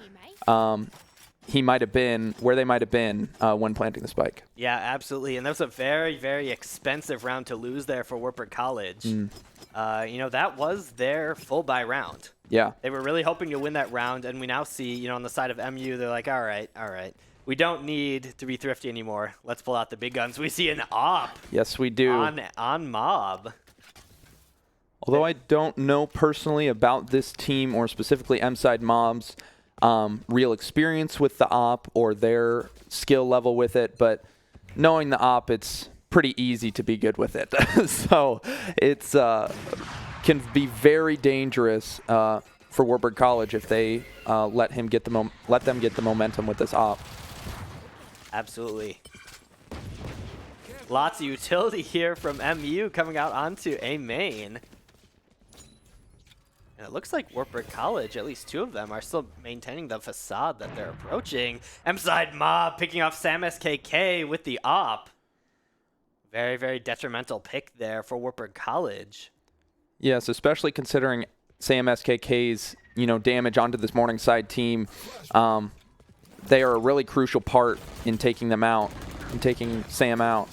[SPEAKER 4] he might have been, where they might have been when planting the spike.
[SPEAKER 1] Yeah, absolutely. And that was a very, very expensive round to lose there for Wartburg College. You know, that was their full buy round.
[SPEAKER 4] Yeah.
[SPEAKER 1] They were really hoping to win that round, and we now see, you know, on the side of MU, they're like, all right. We don't need to be thrifty anymore. Let's pull out the big guns. We see an op.
[SPEAKER 4] Yes, we do.
[SPEAKER 1] On Mob.
[SPEAKER 4] Although I don't know personally about this team or specifically M-Side Mob's real experience with the op or their skill level with it, but knowing the op, it's pretty easy to be good with it. So it's can be very dangerous for Wartburg College if they let them get the momentum with this op.
[SPEAKER 1] Absolutely. Lots of utility here from MU coming out onto a main. And it looks like Wartburg College, at least 2 of them, are still maintaining the facade that they're approaching. M-Side Mob picking off Sam SKK with the op. Very, very detrimental pick there for Wartburg College.
[SPEAKER 4] Yes, especially considering Sam SKK's, you know, damage onto this Morningside team. They are a really crucial part in taking them out. and taking Sam out.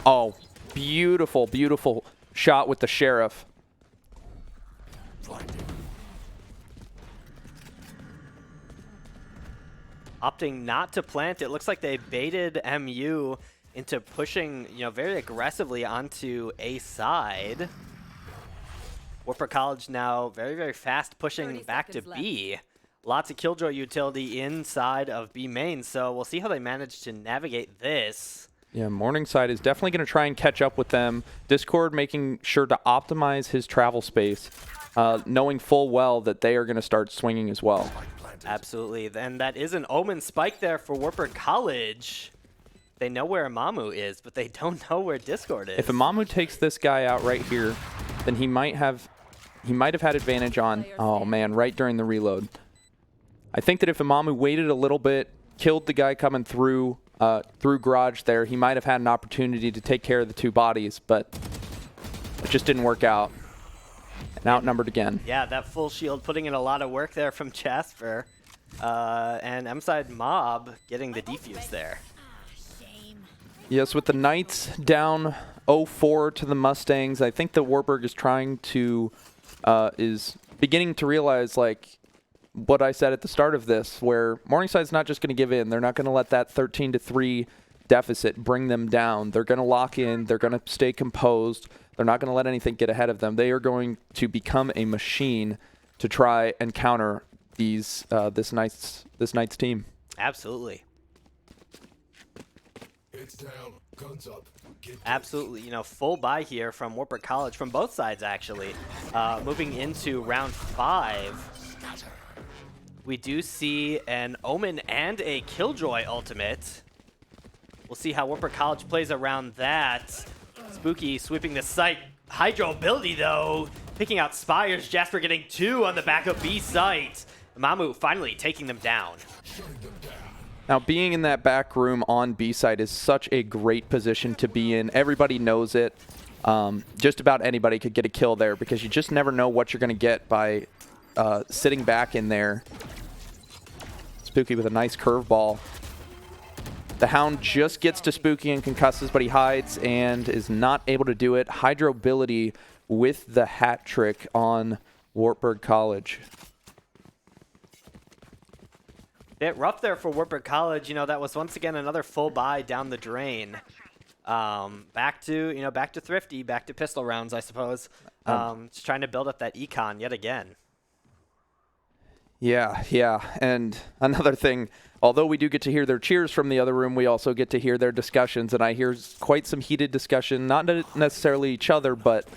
[SPEAKER 4] Oh, beautiful, beautiful shot with the Sheriff.
[SPEAKER 1] Opting not to plant. It looks like they baited MU into pushing, very aggressively onto A side. Wartburg College now very, very fast pushing back to B. Lots of Killjoy utility inside of B main, so we'll see how they manage to navigate this.
[SPEAKER 4] Yeah, Morningside is definitely going to try and catch up with them. Discord making sure to optimize his travel space, knowing full well that they are going to start swinging as well.
[SPEAKER 1] Absolutely, and that is an Omen spike there for Wartburg College. They know where Amamu is, but they don't know where Discord is.
[SPEAKER 4] If Amamu takes this guy out right here, then he might have had advantage on, oh man, right during the reload. I think that if Amamu waited a little bit, killed the guy coming through garage there, he might have had an opportunity to take care of the two bodies, but it just didn't work out. And outnumbered again.
[SPEAKER 1] Yeah, that full shield putting in a lot of work there from Jasper. And M-side Mob getting the defuse there.
[SPEAKER 4] Yes, with the Knights down 0-4 to the Mustangs, I think that Wartburg is trying to, is beginning to realize, like, what I said at the start of this, where Morningside's not just going to give in. They're not going to let that 13-3 deficit bring them down. They're going to lock in. They're going to stay composed. They're not going to let anything get ahead of them. They are going to become a machine to try and counter these this Knights team.
[SPEAKER 1] Absolutely.
[SPEAKER 5] It's down, guns up.
[SPEAKER 1] Absolutely, full buy here from Wartburg College, from both sides actually. Moving into round 5, we do see an Omen and a Killjoy ultimate. We'll see how Wartburg College plays around that. Spooky sweeping the site. Hydro ability though, picking out Spires. Jasper getting 2 on the back of B site. Mamu finally taking them down.
[SPEAKER 4] Now, being in that back room on B side is such a great position to be in. Everybody knows it. Just about anybody could get a kill there because you just never know what you're going to get by sitting back in there. Spooky with a nice curveball. The Hound just gets to Spooky and concusses, but he hides and is not able to do it. Hydro ability with the hat trick on Wartburg College.
[SPEAKER 1] Bit rough there for Wartburg College. That was once again another full buy down the drain. Back to thrifty, back to pistol rounds, I suppose. Just trying to build up that econ yet again.
[SPEAKER 4] Yeah. And another thing, although we do get to hear their cheers from the other room, we also get to hear their discussions, and I hear quite some heated discussion, not necessarily each other, but,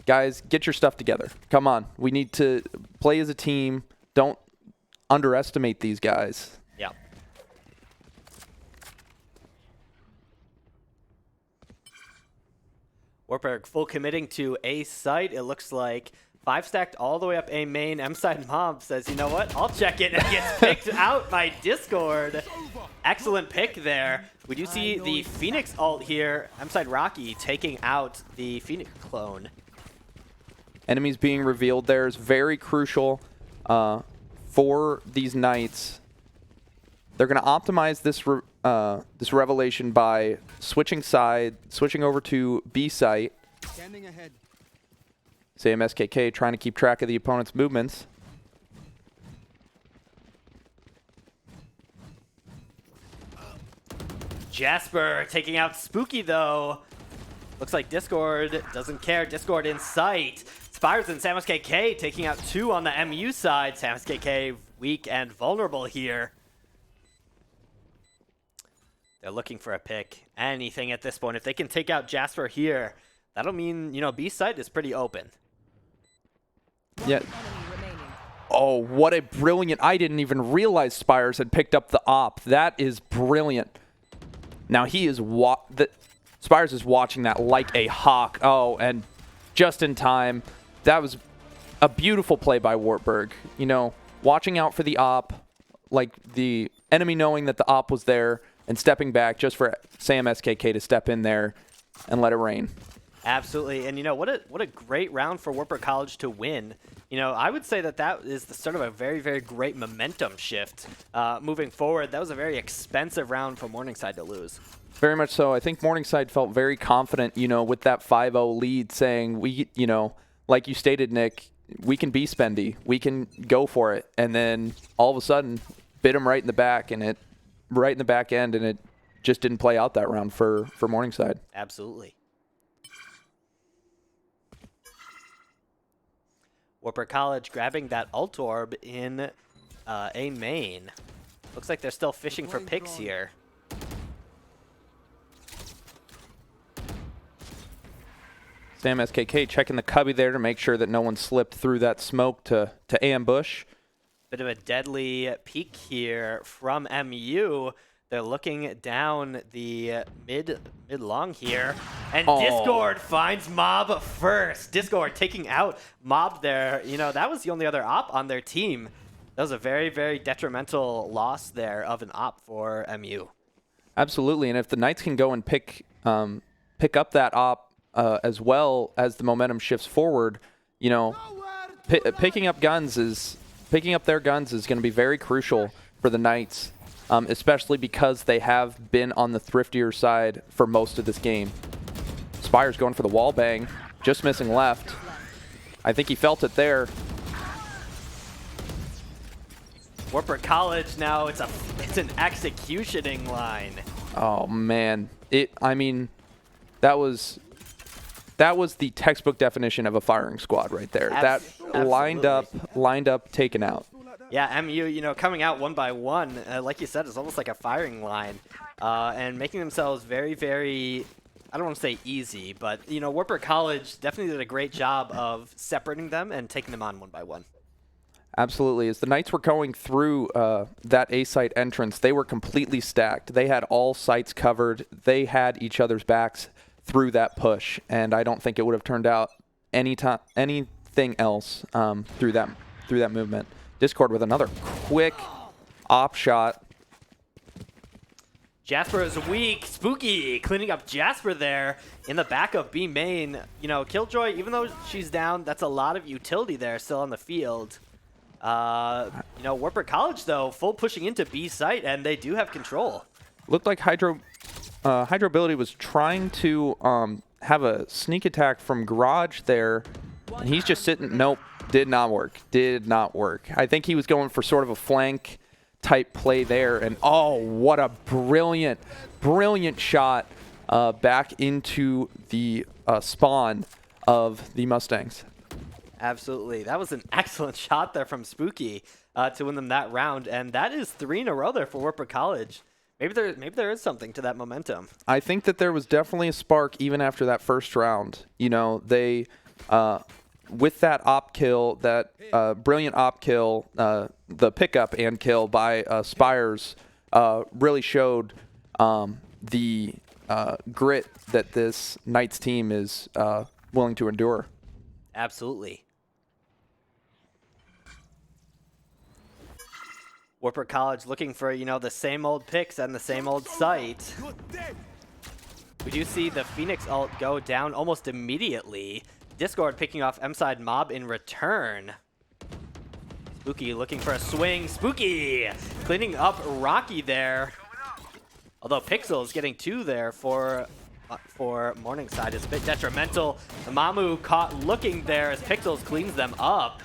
[SPEAKER 4] guys, get your stuff together. Come on. We need to play as a team. Don't underestimate these guys.
[SPEAKER 1] Yeah. Wartburg full committing to A site. It looks like 5 stacked all the way up A main. M-side Mob says, you know what? I'll check it, and gets picked out by Discord. Excellent pick there. We do see the Phoenix ult here. M-side Rocky taking out the Phoenix clone.
[SPEAKER 4] Enemies being revealed there is very crucial for these Knights. They're going to optimize this revelation by switching over to B site.
[SPEAKER 7] Standing ahead.
[SPEAKER 4] Same SKK trying to keep track of the opponent's movements.
[SPEAKER 1] Jasper taking out Spooky though. Looks like Discord doesn't care. Discord in sight. Spires and Samus KK taking out 2 on the MU side. Samus KK weak and vulnerable here. They're looking for a pick. Anything at this point. If they can take out Jasper here, that'll mean, B side is pretty open.
[SPEAKER 4] Yeah. Oh, what a brilliant. I didn't even realize Spires had picked up the op. That is brilliant. Now he is Spires is watching that like a hawk. Oh, and just in time. That was a beautiful play by Wartburg. Watching out for the op, like the enemy knowing that the op was there and stepping back just for Sam SKK to step in there and let it rain.
[SPEAKER 1] Absolutely, and you know what a great round for Wartburg College to win. You know, I would say that that is the start of a very, very great momentum shift moving forward. That was a very expensive round for Morningside to lose.
[SPEAKER 4] Very much so. I think Morningside felt very confident, you know, with that 5-0 lead, saying we, you know, like you stated, Nick, we can be spendy, we can go for it, and then all of a sudden, bit them right in the back, and it right in the back end, and it just didn't play out that round for Morningside.
[SPEAKER 1] Absolutely. Wartburg College grabbing that ult orb in A main. Looks like they're still fishing for picks here.
[SPEAKER 4] Sam SKK checking the cubby there to make sure that no one slipped through that smoke to ambush.
[SPEAKER 1] Bit of a deadly peek here from MU. They're looking down the mid-long here. And Discord finds Mob first. Discord taking out Mob there. You know, that was the only other op on their team. That was a very, very detrimental loss there of an op for MU.
[SPEAKER 4] Absolutely, and if the Knights can go and pick up that op as well as the momentum shifts forward, you know, picking up their guns is going to be very crucial for the Knights. Especially because they have been on the thriftier side for most of this game. Spire's going for the wall bang, just missing left. I think he felt it there.
[SPEAKER 1] Wartburg College now, it's an executioning line.
[SPEAKER 4] Oh man, I mean, that was the textbook definition of a firing squad right there. That lined up, taken out.
[SPEAKER 1] Yeah, MU, you know, coming out one by one, like you said, is almost like a firing line, and making themselves very, very, I don't want to say easy, but, you know, Wartburg College definitely did a great job of separating them and taking them on one by one.
[SPEAKER 4] Absolutely. As the Knights were going through that A-site entrance, they were completely stacked. They had all sites covered. They had each other's backs through that push, and I don't think it would have turned out anything else through that movement. Discord with another quick op shot.
[SPEAKER 1] Jasper is weak. Spooky cleaning up Jasper there in the back of B main. You know, Killjoy, even though she's down, that's a lot of utility there still on the field. You know, Wartburg College, though, full pushing into B site, and they do have control.
[SPEAKER 4] Looked like Hydrobility was trying to have a sneak attack from Garage there, and he's just sitting. Nope. Did not work. Did not work. I think he was going for sort of a flank type play there. And oh, what a brilliant, brilliant shot back into the spawn of the Mustangs.
[SPEAKER 1] Absolutely. That was an excellent shot there from Spooky to win them that round. And that is 3 in a row there for Wartburg College. Maybe there is something to that momentum.
[SPEAKER 4] I think that there was definitely a spark even after that first round. You know, they... with that op kill, that brilliant op kill, the pickup and kill by Spires really showed the grit that this Knights team is willing to endure.
[SPEAKER 1] Absolutely. Wartburg College looking for, you know, the same old picks and the same old site. We do see the Phoenix ult go down almost immediately. Discord picking off M-side Mob in return. Spooky looking for a swing. Spooky cleaning up Rocky there. Although Pixel is getting 2 there for Morningside. It's a bit detrimental. Mamu caught looking there as Pixels cleans them up.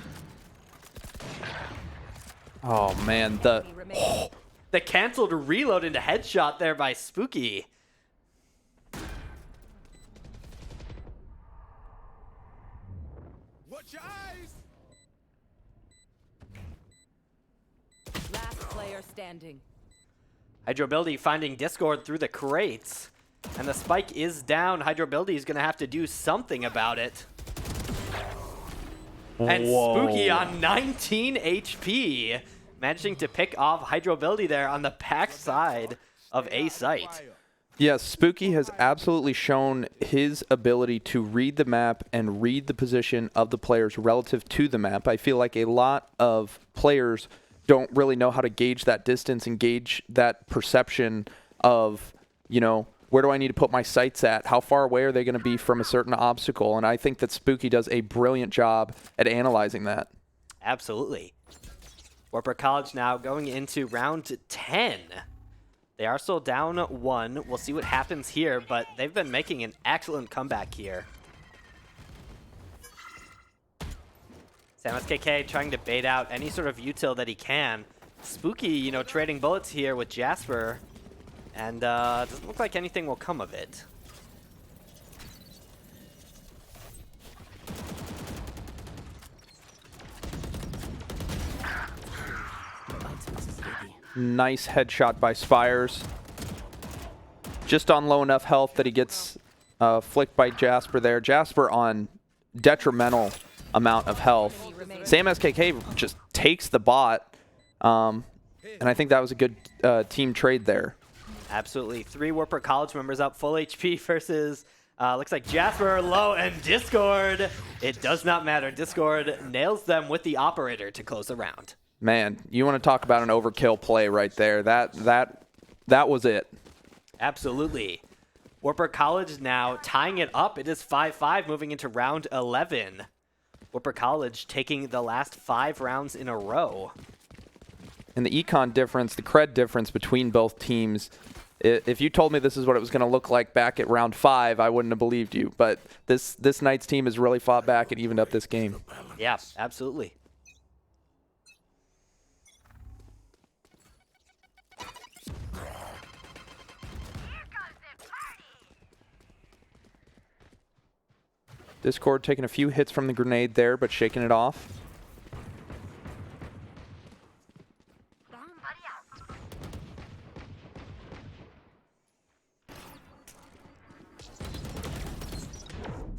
[SPEAKER 4] Oh man, the
[SPEAKER 1] canceled reload into headshot there by Spooky.
[SPEAKER 5] Watch your eyes!
[SPEAKER 6] Last player standing.
[SPEAKER 1] Hydrobility finding Discord through the crates. And the spike is down. Hydrobility is going to have to do something about it. And Spooky on 19 HP. Managing to pick off Hydrobility there on the back side of A site.
[SPEAKER 4] Yes, Spooky has absolutely shown his ability to read the map and read the position of the players relative to the map. I feel like a lot of players don't really know how to gauge that distance and gauge that perception of, you know, where do I need to put my sights at? How far away are they going to be from a certain obstacle? And I think that Spooky does a brilliant job at analyzing that.
[SPEAKER 1] Absolutely. Wartburg College now going into round 10. They are still down 1. We'll see what happens here, but they've been making an excellent comeback here. SamSKK trying to bait out any sort of util that he can. Spooky, you know, trading bullets here with Jasper, and doesn't look like anything will come of it.
[SPEAKER 4] Nice headshot by Spires. Just on low enough health that he gets flicked by Jasper there. Jasper on detrimental amount of health. SamSKK just takes the bot, and I think that was a good team trade there.
[SPEAKER 1] Absolutely. 3 Wartburg College members up full HP versus, looks like Jasper, low, and Discord. It does not matter. Discord nails them with the operator to close the round.
[SPEAKER 4] Man, you want to talk about an overkill play right there. That was it.
[SPEAKER 1] Absolutely. Wartburg College now tying it up. It is 5-5 moving into round 11. Wartburg College taking the last 5 rounds in a row.
[SPEAKER 4] And the econ difference, the cred difference between both teams, if you told me this is what it was going to look like back at round 5, I wouldn't have believed you. But this Knights team has really fought back and evened up this game.
[SPEAKER 1] Yeah, absolutely.
[SPEAKER 4] Discord taking a few hits from the grenade there, but shaking it off.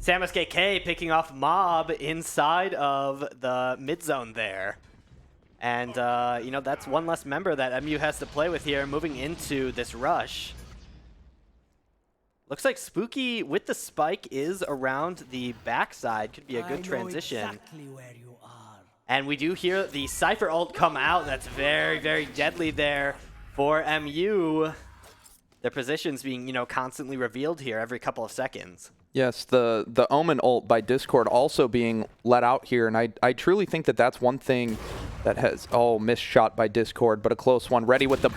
[SPEAKER 1] SamSKK picking off Mob inside of the mid zone there. And, you know, that's one less member that MU has to play with here moving into this rush. Looks like Spooky with the spike is around the backside. Could be a good transition.
[SPEAKER 8] Exactly where you are.
[SPEAKER 1] And we do hear the Cypher ult come out. That's very, very deadly there for MU. Their positions being, you know, constantly revealed here every couple of seconds.
[SPEAKER 4] Yes, the Omen ult by Discord also being let out here, and I truly think that that's one thing that has, missed shot by Discord, but a close one. Ready with the...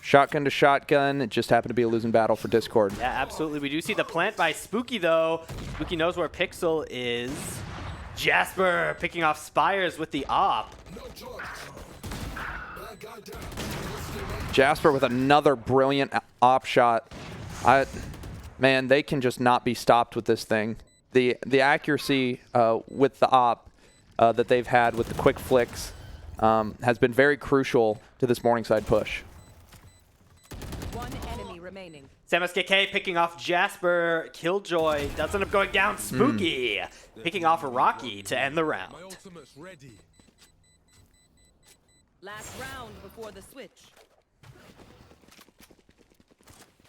[SPEAKER 4] Shotgun to shotgun. It just happened to be a losing battle for Discord.
[SPEAKER 1] Yeah, absolutely. We do see the plant by Spooky, though. Spooky knows where Pixel is. Jasper picking off Spires with the op.
[SPEAKER 4] Jasper with another brilliant op shot. Man, they can just not be stopped with this thing. The accuracy with the op that they've had with the quick flicks has been very crucial to this Morningside push.
[SPEAKER 6] One enemy remaining.
[SPEAKER 1] SamSKK picking off Jasper. Killjoy does end up going down. Spooky picking off Rocky to end the round.
[SPEAKER 5] My ultimate's ready.
[SPEAKER 6] Last round before the switch.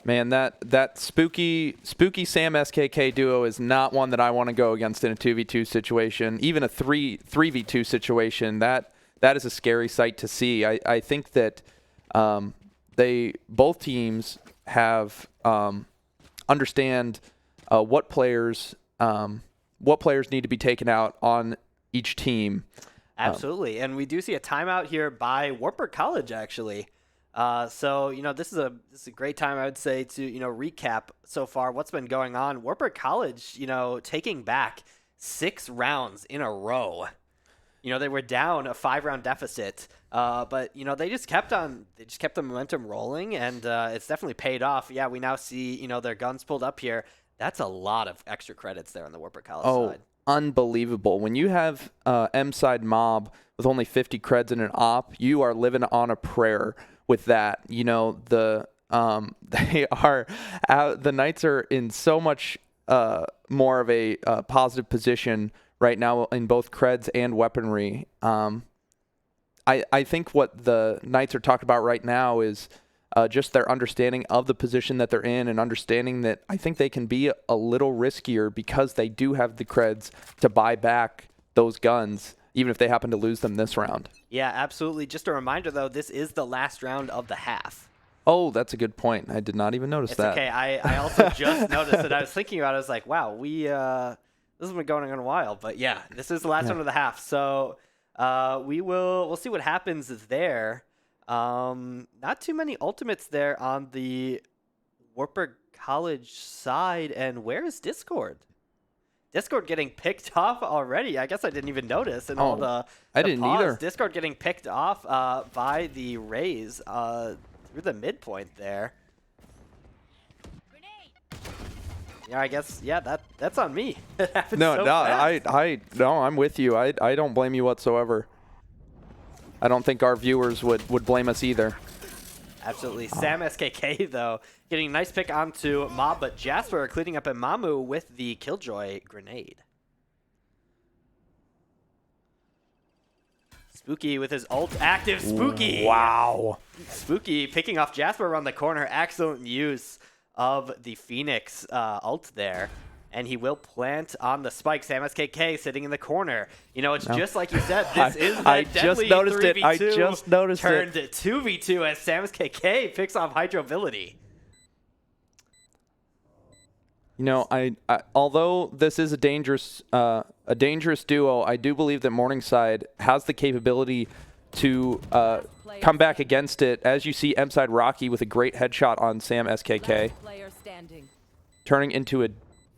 [SPEAKER 4] Man, that spooky SamSKK duo is not one that I want to go against in a 2v2 situation, even a 3v2 situation. That is a scary sight to see. I think that both teams have understand what players need to be taken out on each team.
[SPEAKER 1] Absolutely, and we do see a timeout here by Wartburg College, actually. So, you know, this is a great time, I would say, to, you know, recap so far what's been going on. Wartburg College, you know, taking back 6 rounds in a row. You know, they were down a 5-round deficit, but, you know, they just kept the momentum rolling, and it's definitely paid off. Yeah, we now see, you know, their guns pulled up here. That's a lot of extra credits there on the Wartburg College side.
[SPEAKER 4] Unbelievable. When you have M-side mob with only 50 creds in an op, you are living on a prayer with that. You know, the Knights are in so much more of a positive position right now in both creds and weaponry. I think what the Knights are talking about right now is just their understanding of the position that they're in, and understanding that I think they can be a little riskier because they do have the creds to buy back those guns, even if they happen to lose them this round.
[SPEAKER 1] Yeah, absolutely. Just a reminder, though, this is the last round of the half.
[SPEAKER 4] Oh, that's a good point. I did not even notice
[SPEAKER 1] It's
[SPEAKER 4] that.
[SPEAKER 1] okay. I also just noticed it. I was thinking about it. I was like, wow, this has been going on a while. But yeah, this is the last one of the half. So we'll see what happens there. Not too many ultimates there on the Wartburg College side. And where is Discord? Discord getting picked off already. I guess I didn't even notice. And all the
[SPEAKER 4] I didn't
[SPEAKER 1] pause.
[SPEAKER 4] either.
[SPEAKER 1] Discord getting picked off by the Rays through the midpoint there. Yeah, I guess. Yeah, that's on me. It happened
[SPEAKER 4] No,
[SPEAKER 1] so
[SPEAKER 4] no,
[SPEAKER 1] fast.
[SPEAKER 4] no, I'm with you. I don't blame you whatsoever. I don't think our viewers would blame us either.
[SPEAKER 1] Absolutely. Sam SKK, though, getting a nice pick onto Mob, but Jasper cleaning up Mamu with the Killjoy grenade. Spooky with his ult active. Spooky!
[SPEAKER 4] Wow.
[SPEAKER 1] Spooky picking off Jasper around the corner. Excellent use of the Phoenix ult there. And he will plant on the spike. Sam SKK sitting in the corner. You know, it's just like you said. This is
[SPEAKER 4] I
[SPEAKER 1] that
[SPEAKER 4] just
[SPEAKER 1] deadly
[SPEAKER 4] noticed it.
[SPEAKER 1] 3v2
[SPEAKER 4] I just noticed it.
[SPEAKER 1] turned 2v2 as Sam SKK picks off Hydrobility.
[SPEAKER 4] You know, I although this is a dangerous duo, I do believe that Morningside has the capability to come back against it. As you see, M-Side Rocky with a great headshot on Sam SKK,
[SPEAKER 6] Last player standing.
[SPEAKER 4] turning into a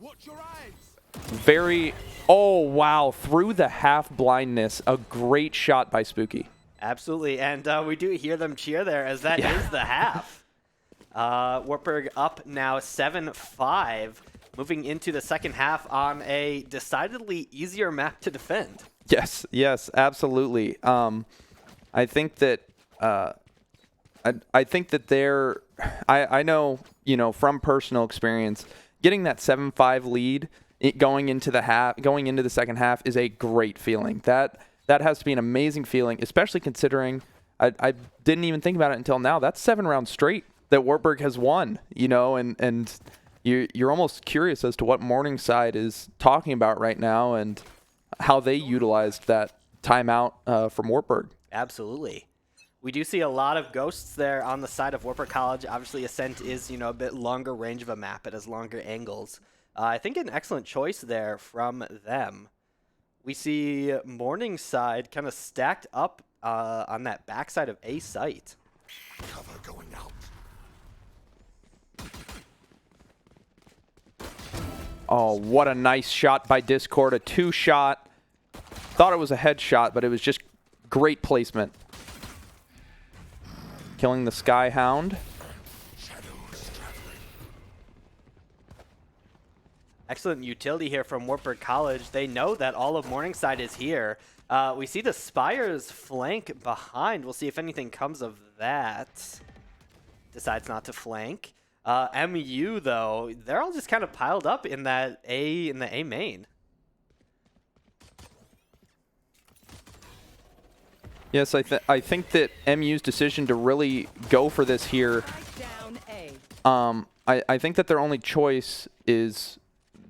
[SPEAKER 5] Watch your eyes.
[SPEAKER 4] very, oh wow, through the half blindness, a great shot by Spooky.
[SPEAKER 1] Absolutely, and we do hear them cheer there as that is the half. Wartburg up now 7-5, moving into the second half on a decidedly easier map to defend.
[SPEAKER 4] Yes, yes, absolutely. I think that I think that they're. I know, you know, from personal experience, getting that 7-5 lead going into the second half is a great feeling. That has to be an amazing feeling, especially considering I didn't even think about it until now. That's 7 rounds straight that Wartburg has won, you know, and you're almost curious as to what Morningside is talking about right now and how they utilized that timeout from Wartburg.
[SPEAKER 1] Absolutely. We do see a lot of ghosts there on the side of Wartburg College. Obviously, Ascent is, you know, a bit longer range of a map. It has longer angles. I think an excellent choice there from them. We see Morningside kind of stacked up on that backside of A site.
[SPEAKER 5] Cover going out.
[SPEAKER 4] Oh, what a nice shot by Discord. A 2-shot. Thought it was a headshot, but it was just great placement. Killing the Skyhound.
[SPEAKER 1] Excellent utility here from Wartburg College. They know that all of Morningside is here. We see the Spires flank behind. We'll see if anything comes of that. Decides not to flank. MU, though, they're all just kind of piled up in that in the A main.
[SPEAKER 4] Yes, I think that MU's decision to really go for this here,
[SPEAKER 6] Down A.
[SPEAKER 4] I think that their only choice is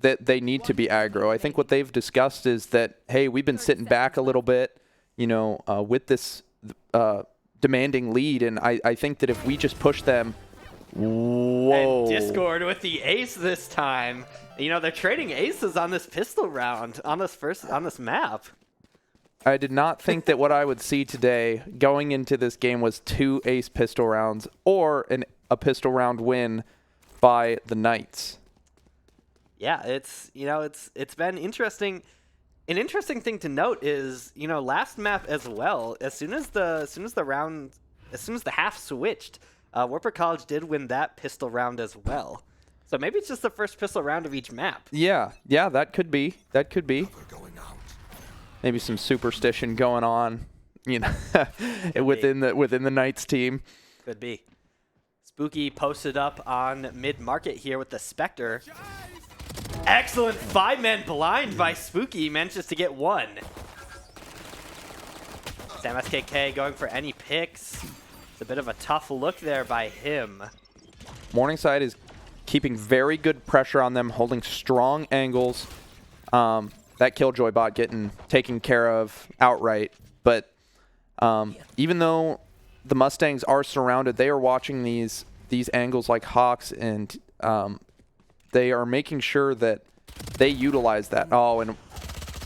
[SPEAKER 4] that they need to be aggro. I think what they've discussed is that, hey, we've been sitting back a little bit, you know, with this demanding lead, and I think that if we just push them, whoa.
[SPEAKER 1] And Discord with the ace this time. You know, they're trading aces on this pistol round on this map.
[SPEAKER 4] I did not think that what I would see today going into this game was 2 ace pistol rounds or a pistol round win by the Knights.
[SPEAKER 1] Yeah, it's been interesting. An interesting thing to note is, you know, last map as well, as soon as the half switched, Wartburg College did win that pistol round as well. So maybe it's just the first pistol round of each map.
[SPEAKER 4] Yeah, that could be. That could be.
[SPEAKER 5] Cover going out.
[SPEAKER 4] Maybe some superstition going on, you know, within the Knights team.
[SPEAKER 1] Could be. Spooky posted up on mid-market here with the Spectre. Excellent 5-man blind by Spooky. Manages to get 1. Sam SKK going for any picks. It's a bit of a tough look there by him.
[SPEAKER 4] Morningside is keeping very good pressure on them, holding strong angles. That Killjoy bot getting taken care of outright. But even though the Mustangs are surrounded, they are watching these these angles like Hawks, and they are making sure that they utilize that. Oh, and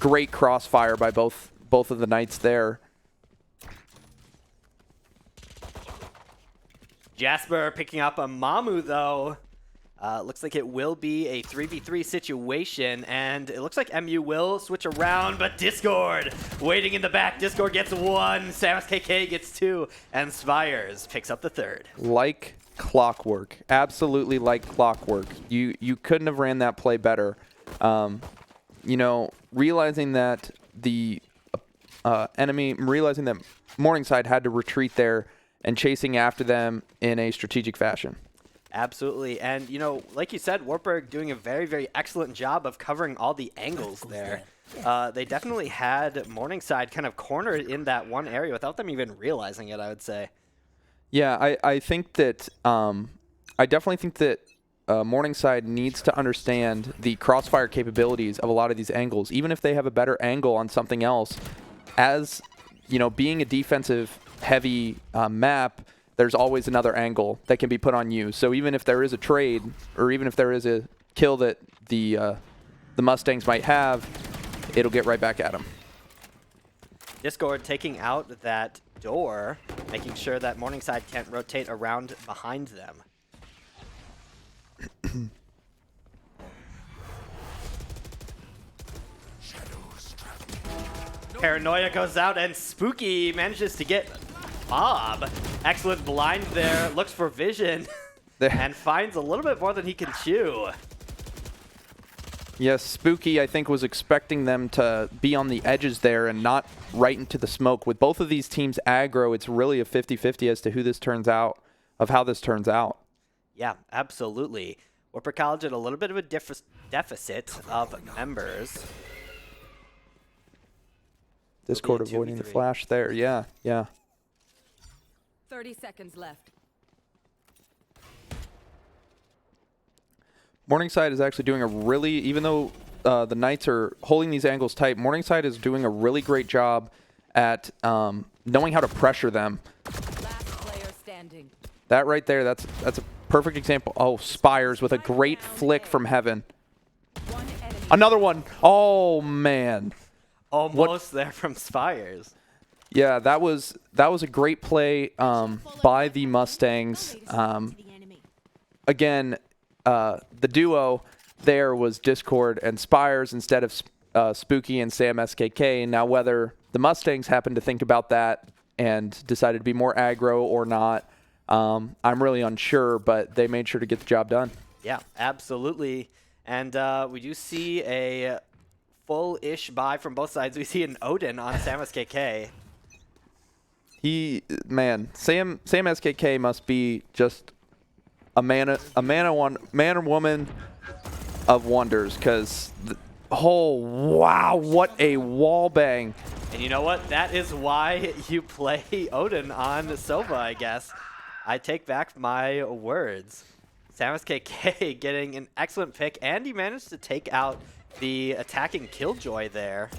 [SPEAKER 4] great crossfire by both of the Knights there.
[SPEAKER 1] Jasper picking up a Mamu, though. Looks like it will be a 3v3 situation, and it looks like MU will switch around, but Discord waiting in the back. Discord gets 1, Samus KK gets 2, and Spires picks up the 3rd.
[SPEAKER 4] Like clockwork. Absolutely like clockwork. You couldn't have ran that play better. You know, realizing that the realizing that Morningside had to retreat there and chasing after them in a strategic fashion.
[SPEAKER 1] Absolutely. And, you know, like you said, Wartburg doing a very, very excellent job of covering all the angles there. They definitely had Morningside kind of cornered in that one area without them even realizing it, I would say.
[SPEAKER 4] Yeah, I think that I definitely think that Morningside needs to understand the crossfire capabilities of a lot of these angles. Even if they have a better angle on something else, as, you know, being a defensive heavy map, there's always another angle that can be put on you. So even if there is a trade, or even if there is a kill that the Mustangs might have, it'll get right back at them.
[SPEAKER 1] Discord taking out that door, making sure that Morningside can't rotate around behind them. Paranoia goes out, and Spooky manages to get Bob. Excellent blind there, looks for vision, and finds a little bit more than he can chew.
[SPEAKER 4] Yes, Spooky, I think, was expecting them to be on the edges there and not right into the smoke. With both of these teams aggro, it's really a 50-50 as to who this turns out, of how this turns out.
[SPEAKER 1] Yeah, absolutely. Wartburg College had a little bit of a deficit of members.
[SPEAKER 4] Discord avoiding the flash there. Yeah, yeah.
[SPEAKER 6] 30 seconds left.
[SPEAKER 4] Morningside is actually doing a really, even though the Knights are holding these angles tight, Morningside is doing a really great job at knowing how to pressure them.
[SPEAKER 6] Last player standing.
[SPEAKER 4] That right there, that's a perfect example. Oh, Spires with a great flick from heaven.
[SPEAKER 6] One enemy.
[SPEAKER 4] Another one. Oh, man.
[SPEAKER 1] Almost there from Spires.
[SPEAKER 4] Yeah, that was a great play by the Mustangs. Again, the duo there was Discord and Spires instead of Spooky and Sam SKK. Now, whether the Mustangs happened to think about that and decided to be more aggro or not, I'm really unsure, but they made sure to get the job done.
[SPEAKER 1] Yeah, absolutely. And we do see a full-ish buy from both sides. We see an Odin on Sam SKK.
[SPEAKER 4] Sam SKK must be just a man or woman of wonders, because wow, what a wall bang.
[SPEAKER 1] And you know what? That is why you play Odin on Sova, I guess. I take back my words. Sam SKK getting an excellent pick, and he managed to take out the attacking Killjoy there.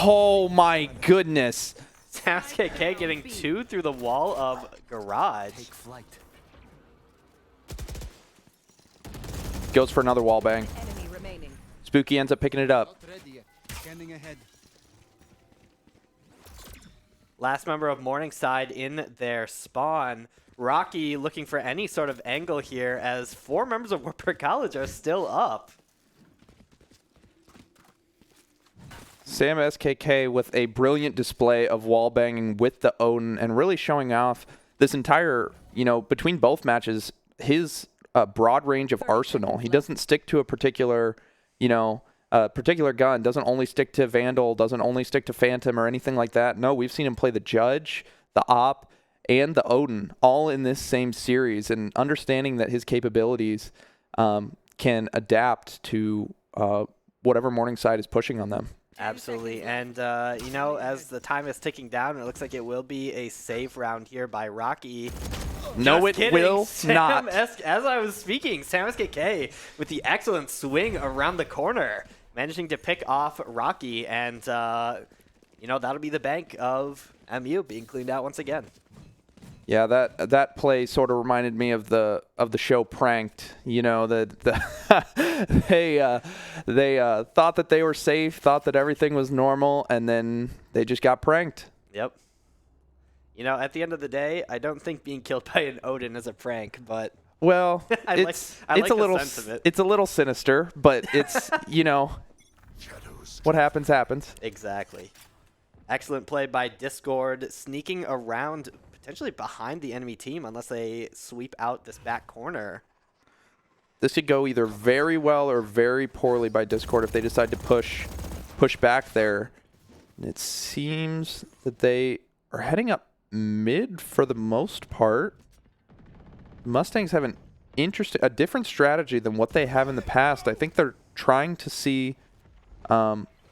[SPEAKER 4] Oh my goodness.
[SPEAKER 1] Sam SKK getting 2 through the wall of Garage.
[SPEAKER 7] Take flight.
[SPEAKER 4] Goes for another wall bang.
[SPEAKER 6] Enemy remaining.
[SPEAKER 4] Spooky ends up picking it up.
[SPEAKER 7] Not ready yet. Scanning ahead.
[SPEAKER 1] Last member of Morningside in their spawn. Rocky looking for any sort of angle here, as 4 members of Wartburg College are still up.
[SPEAKER 4] Sam SKK with a brilliant display of wall banging with the Odin and really showing off this entire, between both matches, his broad range of arsenal. He doesn't stick to a particular, particular gun, doesn't only stick to Vandal, doesn't only stick to Phantom or anything like that. No, we've seen him play the Judge, the Op, and the Odin all in this same series, and understanding that his capabilities can adapt to whatever Morningside is pushing on them.
[SPEAKER 1] Absolutely. And, as the time is ticking down, it looks like it will be a save round here by Rocky.
[SPEAKER 4] No, it will not.
[SPEAKER 1] As I was speaking, Sam SKK with the excellent swing around the corner, managing to pick off Rocky. And, you know, that'll be the bank of MU being cleaned out once again.
[SPEAKER 4] Yeah, that play sort of reminded me of the show Pranked. You know, they thought that they were safe, thought that everything was normal, and then they just got pranked.
[SPEAKER 1] Yep. You know, at the end of the day, I don't think being killed by an Odin is a prank, but
[SPEAKER 4] Well,
[SPEAKER 1] I like
[SPEAKER 4] a
[SPEAKER 1] the
[SPEAKER 4] little
[SPEAKER 1] sense of it.
[SPEAKER 4] it's a little sinister, but it's you know, what happens happens.
[SPEAKER 1] Exactly. Excellent play by Discord, sneaking around potentially behind the enemy team unless they sweep out this back corner.
[SPEAKER 4] This could go either very well or very poorly by Discord if they decide to push back there. And it seems that they are heading up mid for the most part. Mustangs have a different strategy than what they have in the past. I think they're trying to see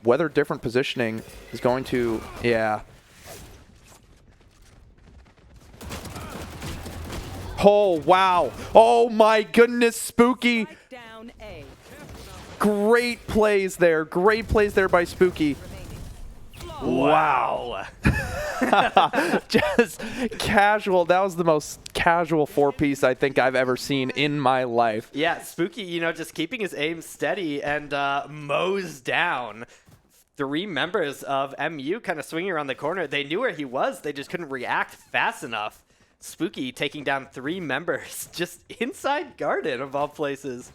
[SPEAKER 4] whether different positioning is going to, yeah. Oh, wow. Oh, my goodness, Spooky.
[SPEAKER 6] Strike down A.
[SPEAKER 4] Great plays there. Great plays there by Spooky.
[SPEAKER 6] Remaining.
[SPEAKER 1] Wow.
[SPEAKER 4] Just casual. That was the most casual 4-piece I think I've ever seen in my life.
[SPEAKER 1] Yeah, Spooky, you know, just keeping his aim steady and mows down 3 members of MU kind of swinging around the corner. They knew where he was. They just couldn't react fast enough. Spooky taking down 3 members just inside Garden, of all places.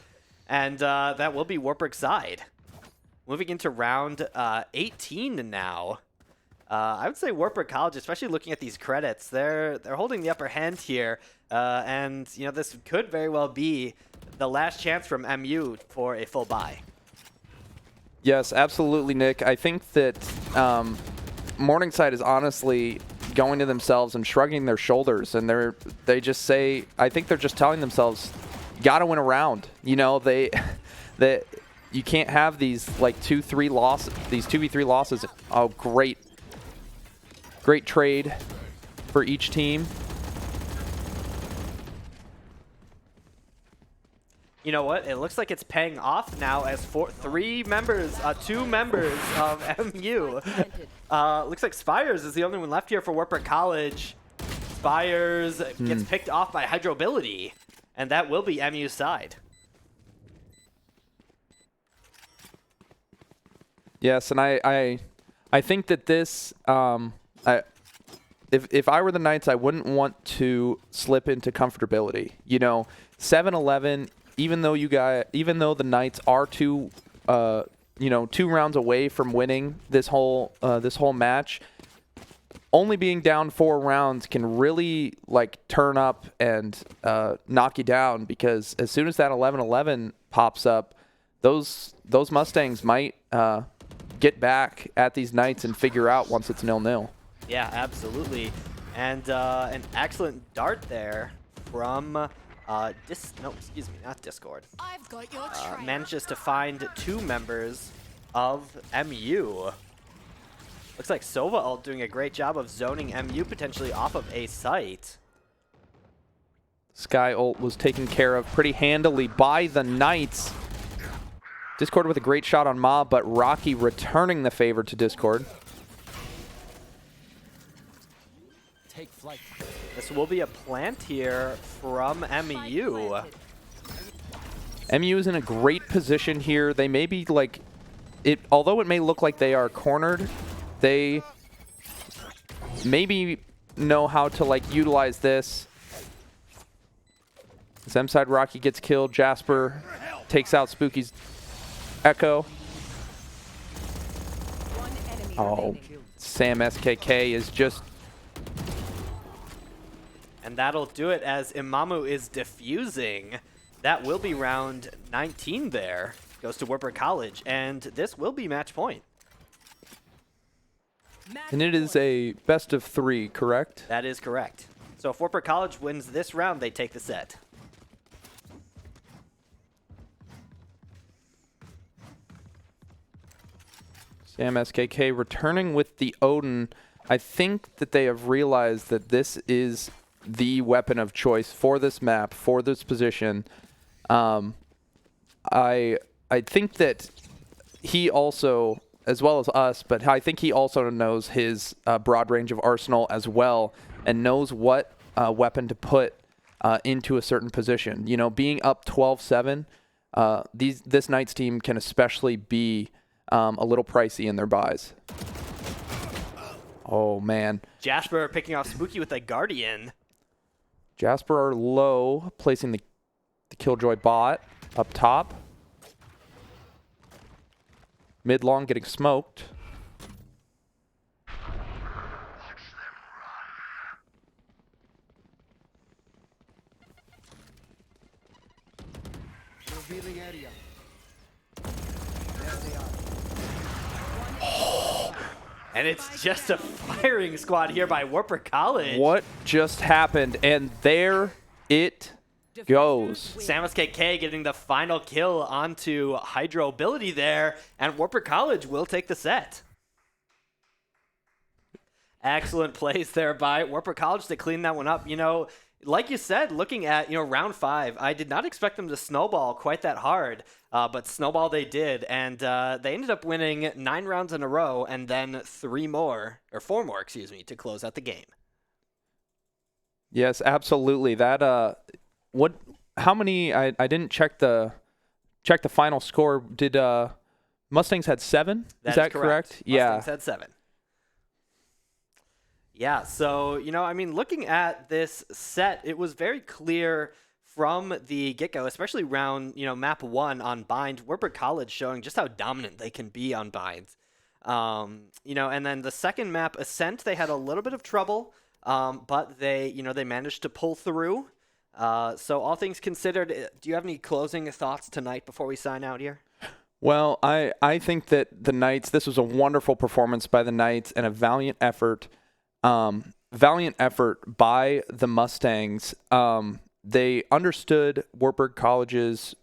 [SPEAKER 1] And that will be Wartburg's side. Moving into round 18 now. I would say Wartburg College, especially looking at these credits, they're holding the upper hand here. And, you know, this could very well be the last chance from MU for a full buy.
[SPEAKER 4] Yes, absolutely, Nick. I think that Morningside is honestly going to themselves and shrugging their shoulders, and they just say, I think they're just telling themselves, you got to win a round. You know, you can't have these like 2-3 losses, these 2v3 losses. Oh, great trade for each team.
[SPEAKER 1] You know what? It looks like it's paying off now as 2 members of MU. Looks like Spires is the only one left here for Wartburg College. Spires gets picked off by Hydrobility, and that will be MU's side.
[SPEAKER 4] Yes, and I think that this, if I were the Knights, I wouldn't want to slip into comfortability. You know, 7-11. Even though the Knights are 2 rounds away from winning this whole match, only being down 4 rounds can really like turn up and knock you down, because as soon as that 11-11 pops up, those Mustangs might get back at these Knights and figure out once it's 0-0.
[SPEAKER 1] Yeah, absolutely. And an excellent dart there from not Discord.
[SPEAKER 3] I've got your trail.
[SPEAKER 1] Manages to find 2 members of MU. Looks like Sova ult doing a great job of zoning MU potentially off of a site.
[SPEAKER 4] Sky ult was taken care of pretty handily by the Knights. Discord with a great shot on Ma, but Rocky returning the favor to Discord.
[SPEAKER 7] Take flight.
[SPEAKER 1] This will be a plant here from MU.
[SPEAKER 4] MU is in a great position here. They may be like, although it may look like they are cornered, they maybe know how to like utilize this. Zemside Rocky gets killed. Jasper takes out Spooky's Echo.
[SPEAKER 6] One enemy
[SPEAKER 4] Oh,
[SPEAKER 6] remaining.
[SPEAKER 4] Sam SKK is just...
[SPEAKER 1] And that'll do it as Imamu is diffusing. That will be round 19 there. Goes to Wartburg College, and this will be match point.
[SPEAKER 4] And it is a best of 3, correct?
[SPEAKER 1] That is correct. So if Wartburg College wins this round, they take the set.
[SPEAKER 4] Sam SKK returning with the Odin. I think that they have realized that this is the weapon of choice for this map, for this position. I think that he also, as well as us, but I think he also knows his broad range of arsenal as well, and knows what weapon to put into a certain position. You know, being up 12-7, this Knights team can especially be a little pricey in their buys. Oh man,
[SPEAKER 1] Jasper picking off Spooky with a Guardian.
[SPEAKER 4] Jasper are low, placing the Killjoy bot up top. Mid long getting smoked.
[SPEAKER 7] Revealing area.
[SPEAKER 1] And it's just a firing squad here by Wartburg College.
[SPEAKER 4] What just happened? And there it goes.
[SPEAKER 1] Samus KK getting the final kill onto Hydro ability there, and Wartburg College will take the set. Excellent plays there by Wartburg College to clean that one up. You know, like you said, looking at, round 5, I did not expect them to snowball quite that hard, but snowball they did, and they ended up winning 9 rounds in a row and then 4 more, to close out the game.
[SPEAKER 4] Yes, absolutely. That how many? I didn't check the final score. Did Mustangs had 7? Is that correct? Yeah.
[SPEAKER 1] Mustangs had 7. Yeah, so, looking at this set, it was very clear from the get-go, especially round, map 1 on Bind, Wartburg College showing just how dominant they can be on Bind. And then the second map, Ascent, they had a little bit of trouble, but they managed to pull through. So all things considered, do you have any closing thoughts tonight before we sign out here?
[SPEAKER 4] Well, I think that the Knights, this was a wonderful performance by the Knights and a valiant effort by the Mustangs. They understood Wartburg College's,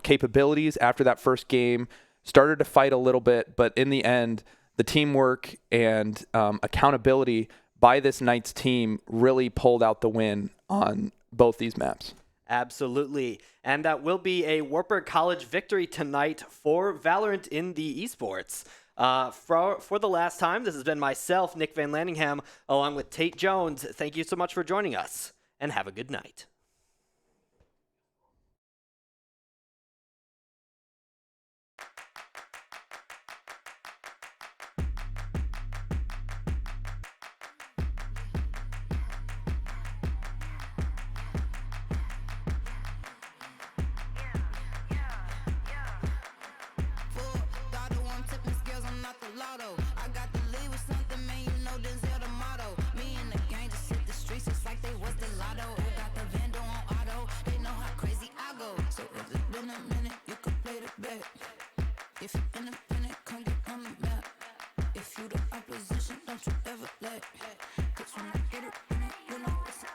[SPEAKER 4] capabilities after that first game, started to fight a little bit, but in the end, the teamwork and accountability by this Knights team really pulled out the win on both these maps.
[SPEAKER 1] Absolutely. And that will be a Wartburg College victory tonight for Valorant in the esports. For the last time, this has been myself, Nick Van Landingham, along with Tate Jones. Thank you so much for joining us, and have a good night.
[SPEAKER 8] I got to leave with something, man, this is the motto. Me and the gang just hit the streets, it's like they was the lotto. Got the Vando on auto, they know how crazy I go. So if it's been a minute, you can play the bet. If you're independent, come get on the map. If you the opposition, don't you ever let. Cause when I get it, you know what's up.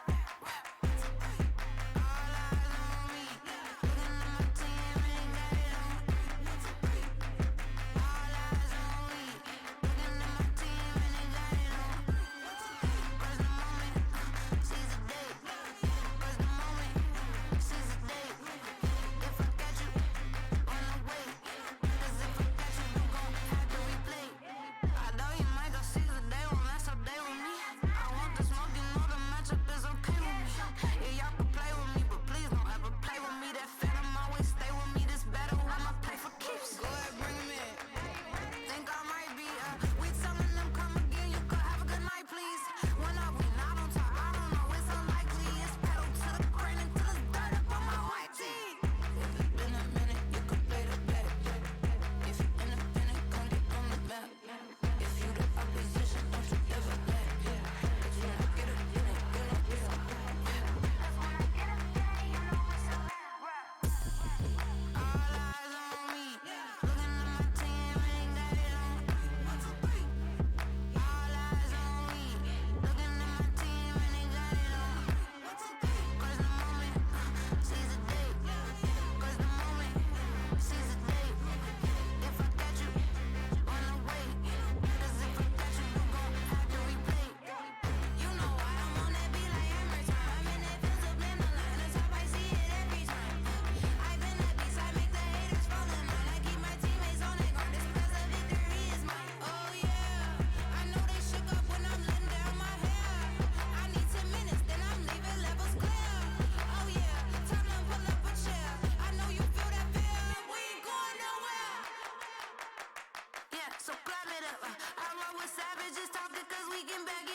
[SPEAKER 8] I know you might go see the day won't last all day with me. savages talking cause we can back